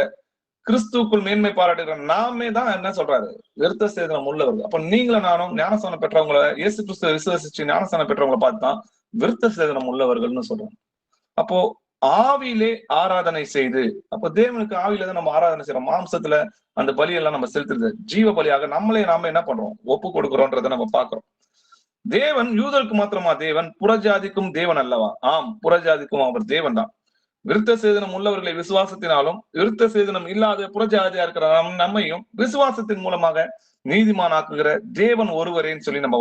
கிறிஸ்துக்குள் மேன்மை பாராட்டுகிற நாமே தான் என்ன சொல்றாரு? விருத்த சேதனம் உள்ளவர்கள். அப்ப நீங்களும் நானும் ஞானஸ்தானம் பெற்றவங்களை, இயேசு கிறிஸ்துவை விசுவாசிச்சு ஞானஸ்தானம் பெற்றவங்களை பார்த்துதான் விருத்த சேதனம் உள்ளவர்கள்னு சொல்றாங்க. அப்போ ஆவியிலே ஆராதனை செய்து, அப்போ தேவனுக்கு ஆவியில தான் நம்ம ஆராதனை செய்யறோம். மாம்சத்துல அந்த பலியெல்லாம் நம்ம செலுத்துறது ஜீவ பலியாக நம்மளே நாம என்ன பண்றோம்? ஒப்பு கொடுக்கிறோன்றதை நம்ம பாக்குறோம். தேவன் யூதருக்கு மாத்திரமா தேவன்? புறஜாதிக்கும் தேவன் அல்லவா? ஆம், புறஜாதிக்கும் அவர் தேவன் தான். விருத்த சேதனம் உள்ளவர்களை விசுவாசத்தினாலும் விருத்த சேதனம் இல்லாத புறஜாதியா இருக்கிற நம்மையும் விசுவாசத்தின் மூலமாக நீதிமானாக்குகிற தேவன் ஒருவரேன்னு சொல்லி நம்ம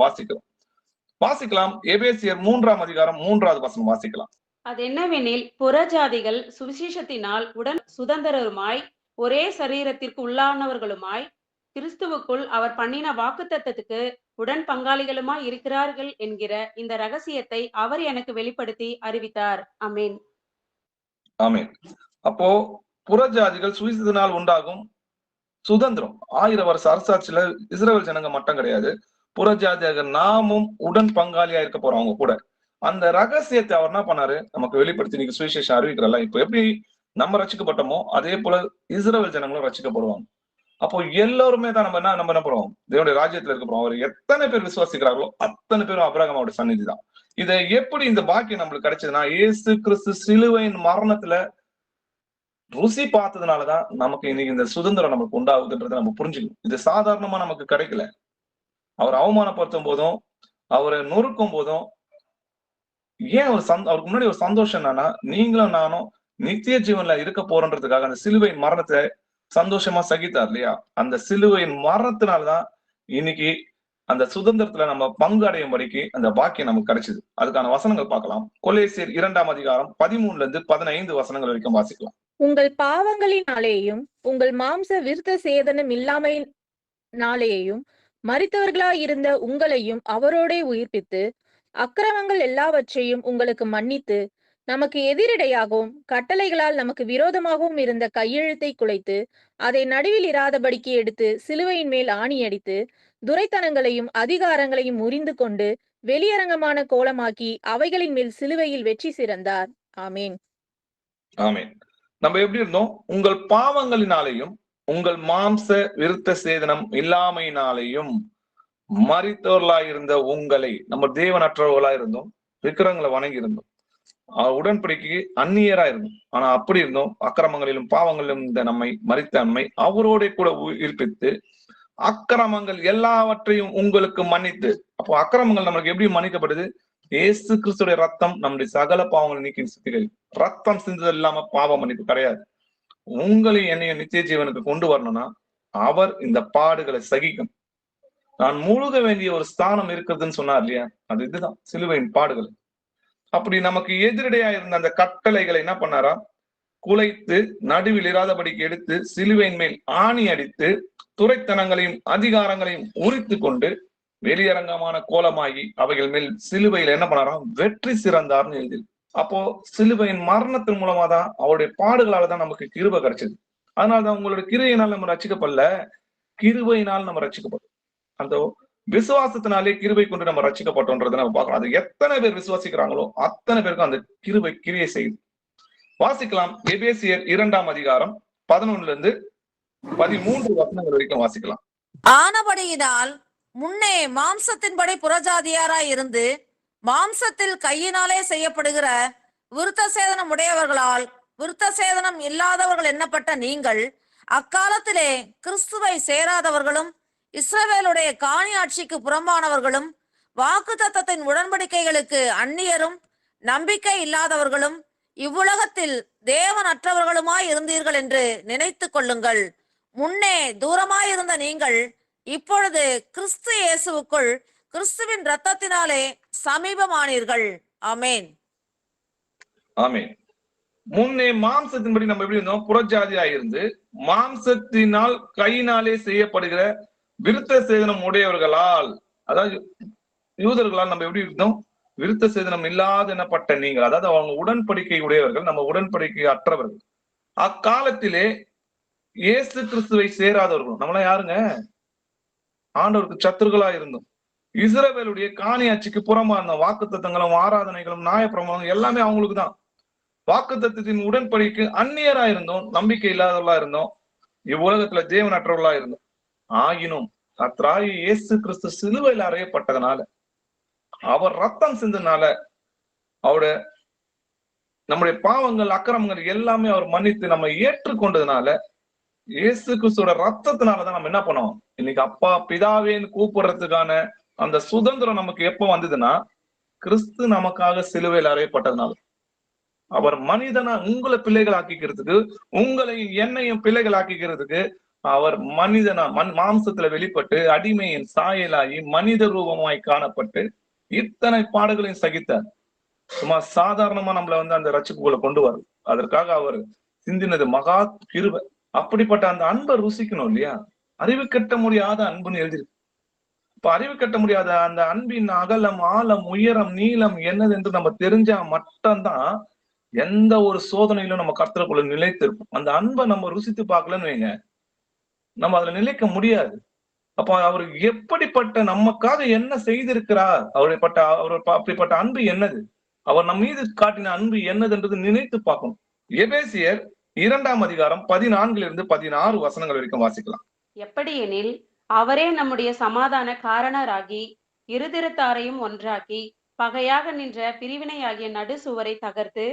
வாசிக்கலாம். எபேசியர் 3ஆம் அதிகாரம் 3வது வசனம் வாசிக்கலாம். அது என்னவெனில், புறஜாதிகள் சுவிசேஷத்தினால் உடன் சுதந்திரருமாய் ஒரே சரீரத்திற்கு உள்ளானவர்களுமாய் கிறிஸ்துவுக்குள் அவர் பண்ணின வாக்குத்தத்தத்துக்கு உடன் பங்காளிகளுமாய் இருக்கிறார்கள் என்கிற இந்த ரகசியத்தை அவர் எனக்கு வெளிப்படுத்தி அறிவித்தார். ஆமேன். ஆமேன். அப்போ புறஜாதிகள் சுவிசேஷத்தினால் உண்டாகும் சுதந்திரம். 1000 வருஷ அரசாட்சியில இஸ்ரவேல் ஜனங்க மட்டும் கிடையாது, புறஜாதியாக நாமும் உடன் பங்காளியா இருக்க போறோம் அவங்க கூட. அந்த ரகசியத்தை அவர் என்ன பண்ணாரு? நமக்கு வெளிப்படுத்தி நீங்க சுவிசேஷம் அறிவிக்கிறல்ல. இப்ப எப்படி நம்ம ரட்சிக்கப்பட்டோமோ அதே போல இஸ்ரவேல் ஜனங்களும் ரட்சிக்கப்படுவாங்க. அப்போ எல்லாருமே தான் நம்ம என்ன பண்ணுவோம்? தேவனுடைய ராஜ்யத்துல இருக்க போறோம். அவர் எத்தனை பேர் விசுவாசிக்கிறார்களோ அத்தனை பேரும் ஆபிரகாமோட சந்நிதி தான். இதை எப்படி இந்த பாக்கியம் நம்மளுக்கு கிடைச்சதுன்னா, இயேசு கிறிஸ்து சிலுவையின் மரணத்துல ருசி பார்த்ததுனாலதான் நமக்கு இன்னைக்கு இந்த சுதந்திரம் நமக்கு உண்டாகுதுன்றதை நம்ம புரிஞ்சுக்கணும். இது சாதாரணமா நமக்கு கிடைக்கல. அவர் அவமானப்படுத்தும் போதும், அவரை நொறுக்கும் போதும், ஏன் அவருக்கு முன்னாடி ஒரு சந்தோஷம் என்னன்னா, நீங்களும் நானும் நித்திய ஜீவன்ல இருக்க போறோன்றதுக்காக அந்த சிலுவையின் மரணத்தை சந்தோஷமா சகித்தார் இல்லையா? அந்த சிலுவையின் மரணத்தினால்தான் இன்னைக்கு அந்த சுதந்திரத்துல நம்ம பங்கு அடையும்படிக்கு அந்த பாக்கியம் நமக்கு கிடைச்சது. அதுக்கான வசனங்கள் பார்க்கலாம். கொலேசியர் 2ஆம் அதிகாரம் 13 15 வசனங்கள் வரைக்கும் வாசிக்கலாம். உங்கள் பாவங்களினாலேயும் உங்கள் மாம்ச விருத்த சேதனம் இல்லாமையினாலேயும் மரித்தவர்களாயிருந்த உங்களையும் அவரோடே உயிர்ப்பித்து அக்கிரமங்கள் எல்லாவற்றையும் உங்களுக்கு மன்னித்து நமக்கு எதிரிடையாகவும் கட்டளைகளால் நமக்கு விரோதமாகவும் இருந்த கையெழுத்தை குலைத்து அதை நடுவில் இராதபடிக்கு எடுத்து சிலுவையின் மேல் ஆணியடித்து துரைத்தனங்களையும் அதிகாரங்களையும் முறிந்து கொண்டு வெளியரங்கமான கோலமாக்கி அவைகளின் மேல் சிலுவையில் வெற்றி சிறந்தார். ஆமேன். ஆமேன். நம்ம எப்படி இருந்தோம்? உங்கள் பாவங்களினாலேயும் உங்கள் மாம்ச விருத்த சேதனம் இல்லாமையினாலேயும் மரித்தவர்களாயிருந்த உங்களை, நம்ம தேவனற்றவர்களா இருந்தோம், விக்கிரங்களை வணங்கி இருந்தோம், உடன்படிக்கைக்கு அந்நியரா இருந்தோம். ஆனா அப்படி இருந்தோம். அக்கிரமங்களிலும் பாவங்களிலும் இந்த நம்மை மரித்த நம்மை அவரோட கூட உயிர்ப்பித்து அக்கிரமங்கள் எல்லாவற்றையும் உங்களுக்கு மன்னித்து. அப்போ அக்கிரமங்கள் நம்மளுக்கு எப்படி மன்னிக்கப்படுது? இயேசு கிறிஸ்துடைய ரத்தம் நம்முடைய சகல பாவங்களை நீக்கி சுத்திகரி. ரத்தம் சிந்துதல் இல்லாம பாவ மன்னிப்பு கிடையாது. உங்களையும் என்னையும் நித்திய ஜீவனுக்கு கொண்டு வரணும்னா அவர் இந்த பாடுகளை சகிக்கும். நான் முழுக வேண்டிய ஒரு ஸ்தானம் இருக்குதுன்னு சொன்னார் இல்லையா? அது இதுதான், சிலுவையின் பாடுகள். அப்படி நமக்கு எதிரடையா இருந்த அந்த கட்டளைகளை என்ன பண்ணாரா? குலைத்து நடுவில் இராதபடிக்கு எடுத்து சிலுவையின் மேல் ஆணி அடித்து துரைத்தனங்களையும் அதிகாரங்களையும் உரித்து கொண்டு வெளியரங்கமான கோலமாகி அவைகள் மேல் சிலுவையில் என்ன பண்ணாராம்? வெற்றி சிறந்தார்னு எழுதி. அப்போ சிலுவையின் மரணத்தின் மூலமா தான், அவருடைய பாடுகளால தான் நமக்கு கிருபை கிடைச்சது. அதனாலதான் உங்களுடைய கிருபையினால் நம்ம ரட்சிக்கப்படல, கிருபையினால் நம்ம ரட்சிக்கப்பட்டோம். அந்த விசுவாசத்தினாலே கிருபை கொண்டு நம்ம ரட்சிக்கப்பட்டோன்றதை நம்ம பார்க்கலாம். அது எத்தனை பேர் விசுவாசிக்கிறாங்களோ அத்தனை பேருக்கும் அந்த கிருபை கிரியை செய்யுது. வாசிக்கலாம். எபேசியர் 2ஆம் அதிகாரம் 11 13 வசனங்கள் வரைக்கும் வாசிக்கலாம். ஆனபடியினால் முன்னே மாம்சத்தின்படி புறஜாதியாராய் இருந்து மாம்சத்தில் கையினாலே செய்யப்படுகிற விருத்த சேதனம் உடையவர்களால் விருத்த சேதனம் இல்லாதவர்கள் எண்ணப்பட்ட நீங்கள் அக்காலத்திலே கிறிஸ்துவை சேராதவர்களும் இஸ்ரவேலுடைய காணி ஆட்சிக்கு புறம்பானவர்களும் வாக்குத்தத்தத்தின் உடன்படிக்கைகளுக்கு அந்நியரும் நம்பிக்கை இல்லாதவர்களும் இவ்வுலகத்தில் தேவனற்றவர்களுமாய் இருந்தீர்கள் என்று நினைத்து கொள்ளுங்கள். முன்னே தூரமாயிருந்த நீங்கள் இப்பொழுது கிறிஸ்து இயேசுவுக்குள் கிறிஸ்துவின் இரத்தத்தினாலே சமீபமானீர்கள். ஆமேன். ஆமேன். முன்னே மாம்சத்தின்படி நம்ம எப்படி இருந்தோம்? புறஜாதியாயிருந்து மாம்சத்தினால் கையினாலே செய்யப்படுகிற விருத்த சேதனம் உடையவர்களால், அதாவது யூதர்களால் நம்ம எப்படி இருந்தோம்? விருத்த சேதனம் இல்லாத எனப்பட்ட நீங்கள், அதாவது அவங்க உடன்படிக்கை உடையவர்கள், நம்ம உடன்படிக்கை அற்றவர்கள். அக்காலத்திலே இயேசு கிறிஸ்துவை சேராதவர்கள். நம்மளாம் யாருங்க? ஆண்டவருக்கு சத்துருகளா இருந்தோம். இஸ்ரவேலுடைய காணி ஆட்சிக்கு புறமா இருந்தோம். வாக்குத்தத்தங்களும் ஆராதனைகளும் நியாயப்பிரமாணங்களும் எல்லாமே அவங்களுக்கு தான். வாக்குத்தத்தத்தின் உடன்படிக்கைக்கு அந்நியரா இருந்தோம், நம்பிக்கை இல்லாதவர்களா இருந்தோம், இவ்வுலகத்துல தேவனற்றவர்களா இருந்தோம். ஆகினும் கர்த்தராகிய இயேசு கிறிஸ்து சிலுவையில் அறையப்பட்டதனால, அவர் ரத்தம் சிந்தனால, அவருடைய நம்முடைய பாவங்கள் அக்கிரமங்கள் எல்லாமே அவர் மன்னித்து நம்ம ஏற்றுக்கொண்டதுனால, இயேசு கிறிஸ்துவோட ரத்தத்தினாலதான் நம்ம என்ன பண்ணோம்? இன்னைக்கு அப்பா பிதாவேன்னு கூப்பிடுறதுக்கான அந்த சுதந்திரம் நமக்கு எப்ப வந்ததுன்னா, கிறிஸ்து நமக்காக சிலுவையில் அறையப்பட்டதுனால. அவர் மனிதனா உங்களை பிள்ளைகள் ஆக்கிக்கிறதுக்கு, உங்களையும் என்னையும் பிள்ளைகள் ஆக்கிக்கிறதுக்கு அவர் மனிதனா மாம்சத்துல வெளிப்பட்டு அடிமையின் சாயலாகி மனித ரூபமாய் காணப்பட்டு இத்தனை பாடுகளையும் சகித்தார். சும்மா சாதாரணமா நம்மள அந்த ரட்சிப்புக்குள்ள கொண்டு வரும். அதற்காக அவர் சிந்தினது மகா கிருபை. அப்படிப்பட்ட அந்த அன்பை ருசிக்கணும் இல்லையா? அறிவு கட்ட முடியாத அன்புன்னு எழுதிருக்கு. இப்ப அறிவு கட்ட முடியாத அந்த அன்பின் அகலம், ஆழம், உயரம், நீளம் என்னது என்று நம்ம தெரிஞ்சா மட்டும்தான் எந்த ஒரு சோதனையிலும் நம்ம கர்த்தருக்குள்ள நிலைத்திருப்போம். அந்த அன்பை நம்ம ருசித்து பார்க்கலன்னு வைங்க, நம்ம அதுல நிலைக்க முடியாது. அப்ப அவர் எப்படிப்பட்ட நமக்காக என்ன செய்திருக்கிறார், அப்படிப்பட்ட அன்பு என்னது, அவர் நம் மீது காட்டின அன்பு என்னதுன்றது நினைத்து பார்க்கணும். எபேசியர் 2ஆம் அதிகாரம் 14 16 வசனங்கள் வரைக்கும் வாசிக்கலாம். எப்படியெனில் அவரே நம்முடைய சமாதான காரணராகி இருதிருத்தாரையும் ஒன்றாக்கி பகையாக நின்ற பிரிவினையாகிய நடு சுவரை தகர்த்து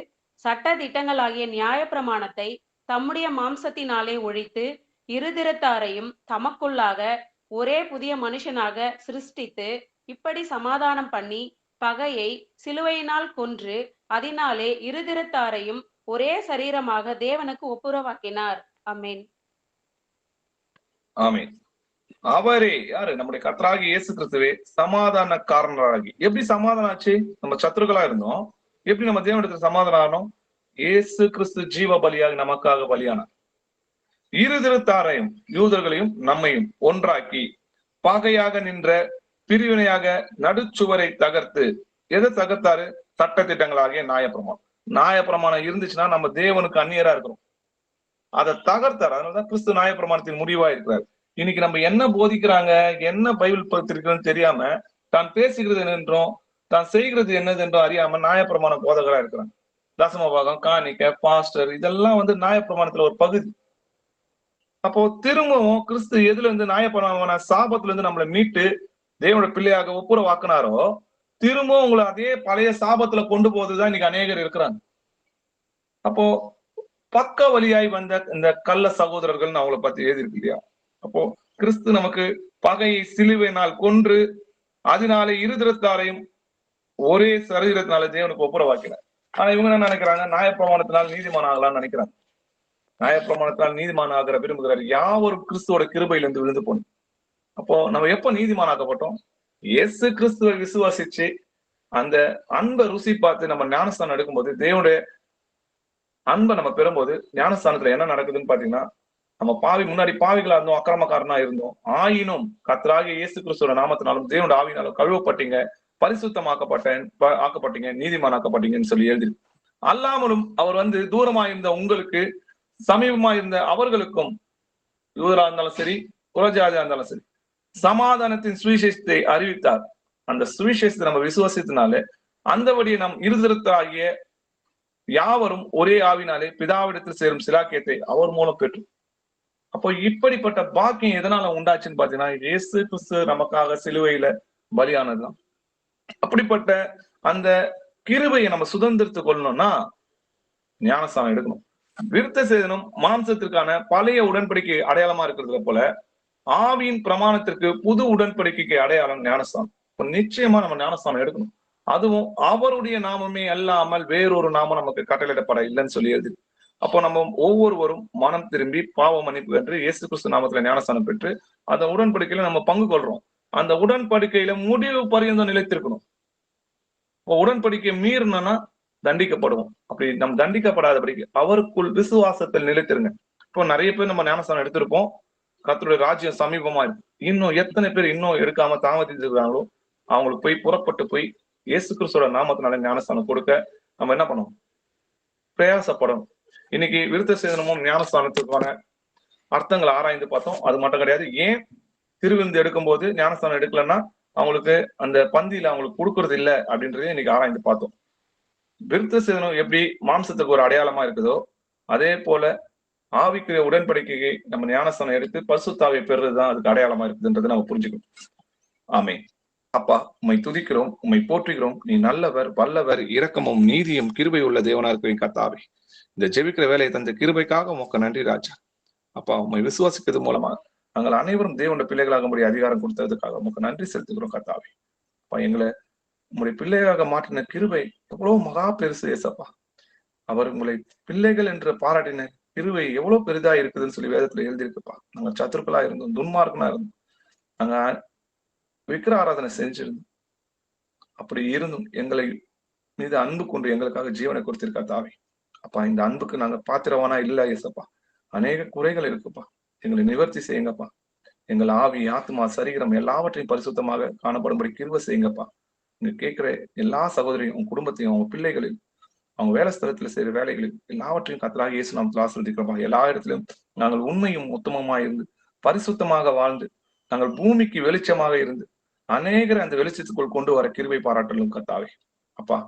சட்ட திட்டங்களாகிய நியாய பிரமாணத்தை தம்முடைய மாம்சத்தினாலே ஒழித்து இருதிறத்தாரையும் தமக்குள்ளாக ஒரே புதிய மனுஷனாக சிருஷ்டித்து இப்படி சமாதானம் பண்ணி பகையை சிலுவையினால் கொன்று அதனாலே இருதிறத்தாரையும் ஒரே சரீரமாக தேவனுக்கு ஒப்புரவாக்கினார். ஆமென். ஆமென். அவரே யாரு? நம்முடைய கர்த்தராகிய இயேசு கிறிஸ்துவே சமாதானக்காரராகி. எப்படி சமாதானம் ஆச்சு? நம்ம சத்துருக்களா இருந்தோம், எப்படி நம்ம தேவனிடத்துல சமாதானம் ஆனோம்? இயேசு கிறிஸ்து ஜீவ பலியாக நமக்காக பலியானார். இருதிறத்தாரையும் யூதர்களையும் நம்மையும் ஒன்றாக்கி பகையாக நின்ற பிரிவினையாக நடுச்சுவரை தகர்த்து, எதை தகர்த்தாரு? சட்ட திட்டங்களாகிய நியாயப்பிரமாணம். நியாயப்பிரமாணம் இருந்துச்சுன்னா நம்ம தேவனுக்கு அந்நியரா இருக்கிறோம், அதை தகர்த்தார். அதனாலதான் கிறிஸ்து நியாயப்பிரமாணத்தின் முடிவா இருக்கிறார். இன்னைக்கு நம்ம என்ன போதிக்கிறாங்க, என்ன பைபிள் பத்திருக்கிறதுன்னு தெரியாம, தான் பேசுகிறது என்னென்றும் தான் செய்கிறது என்னதென்றும் அறியாம நியாயப்பிரமாண போதகரா இருக்கிறாங்க. தசமபாகம், காணிக்க, பாஸ்டர், இதெல்லாம் நியாயப்பிரமாணத்துல ஒரு பகுதி. அப்போ திரும்பவும் கிறிஸ்து எதுல இருந்து நியாயப்பிரமாண சாபத்துல இருந்து நம்மளை மீட்டு தேவனோட பிள்ளையாக ஒப்புரவாக்குனாரோ, திரும்பவும் உங்களை அதே பழைய சாபத்துல கொண்டு போவதுதான் இன்னைக்கு அநேகர் இருக்கிறாங்க. அப்போ பக்க வழியாய் வந்த இந்த கள்ள சகோதரர்கள் அவங்கள பத்தி எழுதிருக்கு இல்லையா? அப்போ கிறிஸ்து நமக்கு பகையை சிலுவையினால் கொன்று அதனாலே இருதிறத்தாரையும் ஒரே சரீரத்தினால தேவனுக்கு ஒப்புரவாக்கினார். ஆனா இவங்க என்ன நினைக்கிறாங்க? நியாயப்பிரமாணத்தினால் நீதிமான் ஆகலாம்னு நினைக்கிறாங்க. நியாயப்பிரமாணத்தினால் நீதிமான் ஆகிற விரும்புகிறார் யாவரும் கிறிஸ்துவோட கிருபையிலிருந்து விழுந்து போனோம். அப்போ நம்ம எப்ப நீதிமானாக்கப்பட்டோம்? இயேசு கிறிஸ்துவை விசுவாசிச்சு அந்த அன்பை ருசி பார்த்து நம்ம ஞானஸ்தானம் எடுக்கும்போது, தேவனுடைய அன்பை நம்ம பெறும்போது ஞானஸ்தானத்துல என்ன நடக்குதுன்னு பாத்தீங்கன்னா, நம்ம முன்னாடி பாவிகளா இருந்தோம், அக்கிரமக்காரனா இருந்தோம். ஆயினும் கர்த்தராகிய இயேசு கிறிஸ்துவோட நாமத்தினாலும் தேவனுடைய ஆவியினாலும் கழுவப்பட்டீங்க, ஆக்கப்பட்டீங்க, நீதிமானாக்கப்பட்டீங்கன்னு சொல்லி எழுதி. அல்லாமலும் அவர் தூரமா இருந்த உங்களுக்கு, சமீபமா இருந்த அவர்களுக்கும், யூதரா இருந்தாலும் சரி, புறஜாதியா இருந்தாலும் சரி, சமாதானத்தின் சுவிசேஷத்தை அறிவித்தார். அந்த சுவிசேஷத்தை நம்ம விசுவாசித்தனாலே அந்தபடியே நம் இருதிறத்தாகிய யாவரும் ஒரே ஆவினாலே பிதாவிடத்தில் சேரும் சிலாக்கியத்தை அவர் மூலம் பெற்று. அப்போ இப்படிப்பட்ட பாக்கியம் எதனால உண்டாச்சுன்னு பாத்தீங்கன்னா, இயேசு கிறிஸ்து நமக்காக சிலுவையில பலியானதுதான். அப்படிப்பட்ட அந்த கிருபையை நம்ம சுதந்திரத்து கொள்ளணும்னா ஞானஸ்தானம் எடுக்கணும். விருத்த சேதனம் மாம்சத்திற்கான பழைய உடன்படிக்கை அடையாளமா இருக்கிறதுல போல, ஆவியின் பிரமாணத்திற்கு புது உடன்படிக்கைக்கு அடையாளம் ஞானஸ்தானம். இப்ப நிச்சயமா நம்ம ஞானஸ்தானம் எடுக்கணும். அதுவும் அவருடைய நாமமே அல்லாமல் வேறொரு நாமம் நமக்கு கட்டளையிடப்பட இல்லைன்னு சொல்லி எழுதி. அப்போ நம்ம ஒவ்வொருவரும் மனம் திரும்பி பாவ மன்னிப்பு என்று இயேசு கிறிஸ்து நாமத்துல ஞானஸ்தானம் பெற்று அந்த உடன்படிக்கையில நம்ம பங்கு கொள்றோம். அந்த உடன்படிக்கையில முடிவு பரியந்தம் நிலைத்திருக்கணும். இப்போ உடன்படிக்கையை மீறினா தண்டிக்கப்படுவோம். அப்படி நம்ம தண்டிக்கப்படாதபடிக்கு அவருக்குள் விசுவாசத்தில் நிலைத்திருங்க. இப்போ நிறைய பேர் நம்ம ஞானஸ்தானம் எடுத்திருப்போம், கர்த்தருடைய ராஜ்யம் சமீபமா இருக்கு. இன்னும் எத்தனை பேர் இன்னும் எடுக்காம தாமதிச்சிருக்காங்களோ அவங்களுக்கு போய் புறப்பட்டு போய் இயேசு கிறிஸ்துவோட நாமத்தினால ஞானஸ்தானம் கொடுக்க நம்ம என்ன பண்ணணும்? பிரயாசப்படணும். இன்னைக்கு விருத்த சேதனமும் ஞானஸ்தானத்துக்கான அர்த்தங்களை ஆராய்ந்து பார்த்தோம். அது மட்டும் கிடையாது, ஏன் திருவிருந்து எடுக்கும் போது ஞானஸ்தானம் எடுக்கலன்னா அவங்களுக்கு அந்த பந்தியில அவங்களுக்கு கொடுக்கறது இல்லை அப்படின்றதே இன்னைக்கு ஆராய்ந்து பார்த்தோம். விருத்த சேதனம் எப்படி மாம்சத்துக்கு ஒரு அடையாளமா இருக்குதோ, அதே போல ஆவிக்குரிய உடன்படிக்கையை நம்ம ஞானஸ்தானம் எடுத்து பரிசுத்தாவை பெறுறதுதான் அதுக்கு அடையாளமா இருக்குதுன்றதை நம்ம புரிஞ்சுக்கணும். ஆமென். அப்பா, உம்மை துதிக்கிறோம், உம்மை போற்றுகிறோம். நீ நல்லவர், வல்லவர், இரக்கமும் நீதியும் கிருபை உள்ள தேவனா இருக்கிற கர்த்தாவே, இந்த ஜெபிக்கிற வேலையை தந்த கிருபைக்காக உமக்கு நன்றி ராஜா. அப்பா, உம்மை விசுவாசிக்கிறது மூலமா நாங்கள் அனைவரும் தேவனுடைய பிள்ளைகளாக முடிய அதிகாரம் கொடுத்ததுக்காக உமக்கு நன்றி செலுத்துகிறோம் கர்த்தாவே. அப்பா, எங்களை உங்களுடைய பிள்ளைகளாக மாற்றின கிருபை எவ்வளவு மகா பெருசு ஏசப்பா. அவர் உங்களை பிள்ளைகள் என்று பாராட்டின கிருபை எவ்வளவு பெரிதா இருக்குதுன்னு சொல்லி வேதத்துல எழுதியிருக்குப்பா. நாங்க சத்துருக்களா இருந்தோம், துன்மார்க்கனா இருந்தோம், நாங்க விக்கிர ஆராதனை செஞ்சிருந்தோம். அப்படி இருந்தும் எங்களை மீது அன்பு கொண்டு எங்களுக்காக ஜீவனை கொடுத்திருக்கா தாவே. அப்பா, இந்த அன்புக்கு நாங்க பாத்திரவானா இல்ல ஏசப்பா. அநேக குறைகள் இருக்குப்பா, எங்களை நிவர்த்தி செய்யுங்கப்பா. எங்கள் ஆவி, ஆத்மா, சரீரம் எல்லாவற்றையும் பரிசுத்தமாக காணப்படும்படி கிருபை செய்யுங்கப்பா. இங்க கேட்கிற எல்லா சகோதரியும், உங்க குடும்பத்தையும், அவங்க பிள்ளைகளில், அவங்க வேலை ஸ்தலத்துல செய்யற வேலைகளில் எல்லாவற்றையும் கர்த்தராகிய இயேசு நாமத்தில் ஆசீர்வதிக்கிறோம். எல்லா இடத்திலும் நாங்கள் உண்மையும் உத்தமமா இருந்து பரிசுத்தமாக வாழ்ந்து நாங்கள் பூமிக்கு வெளிச்சமாக இருந்து அநேகரை அந்த வெளிச்சத்துக்குள் கொண்டு வர கிருபை பாராட்டலும் கர்த்தாவே. அப்பா,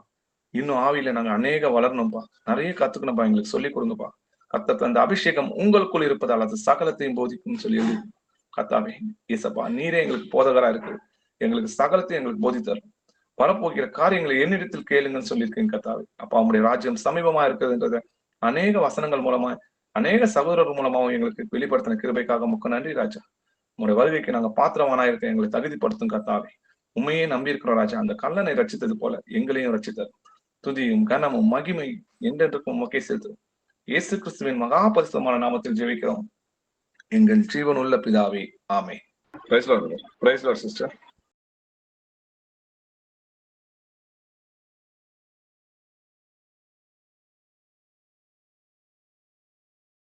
இன்னும் ஆவியில நாங்க அநேக வளரணும்ப்பா, நிறைய கத்துக்கணும்ப்பா, எங்களுக்கு சொல்லிக் கொடுங்கப்பா. கர்த்தர் அந்த அபிஷேகம் உங்களுக்குள் இருப்பதால் அது சகலத்தையும் போதிக்கும் சொல்லி எழுதி கர்த்தாவே. ஏசப்பா, நீரே எங்களுக்கு போதகரா இருக்கு, எங்களுக்கு சகலத்தையும் எங்களுக்கு போதித்தரும். வரப்போகிற காரியங்களை என்னிடத்தில் கேளுங்கன்னு சொல்லியிருக்கேன் கர்த்தாவே. அப்பா, உங்களுடைய ராஜ்யம் சமீபமா இருக்குதுன்றத அநேக வசனங்கள் மூலமா அநேக சகோதரர் மூலமாகவும் எங்களுக்கு வெளிப்படுத்தின கிருபைக்காக முக்க நன்றி ராஜா. உங்களுடைய வருகைக்கு நாங்க பாத்திரவானா இருக்க எங்களை தகுதிப்படுத்தும் கர்த்தாவே. உண்மையே நம்பி இருக்கிறோம் ராஜா. அந்த கல்லனை ரட்சித்தது போல எங்களையும் ரட்சித்தது. துதியும் கனமும் மகிமை என்றென்றுக்கும் உமக்கே செலுத்தும். இயேசு கிறிஸ்துவின் மகா பரிசுத்தமான நாமத்தில் ஜெபிக்கிறோம் எங்கள் ஜீவன் உள்ள பிதாவே. ஆமே. Praise lord sister.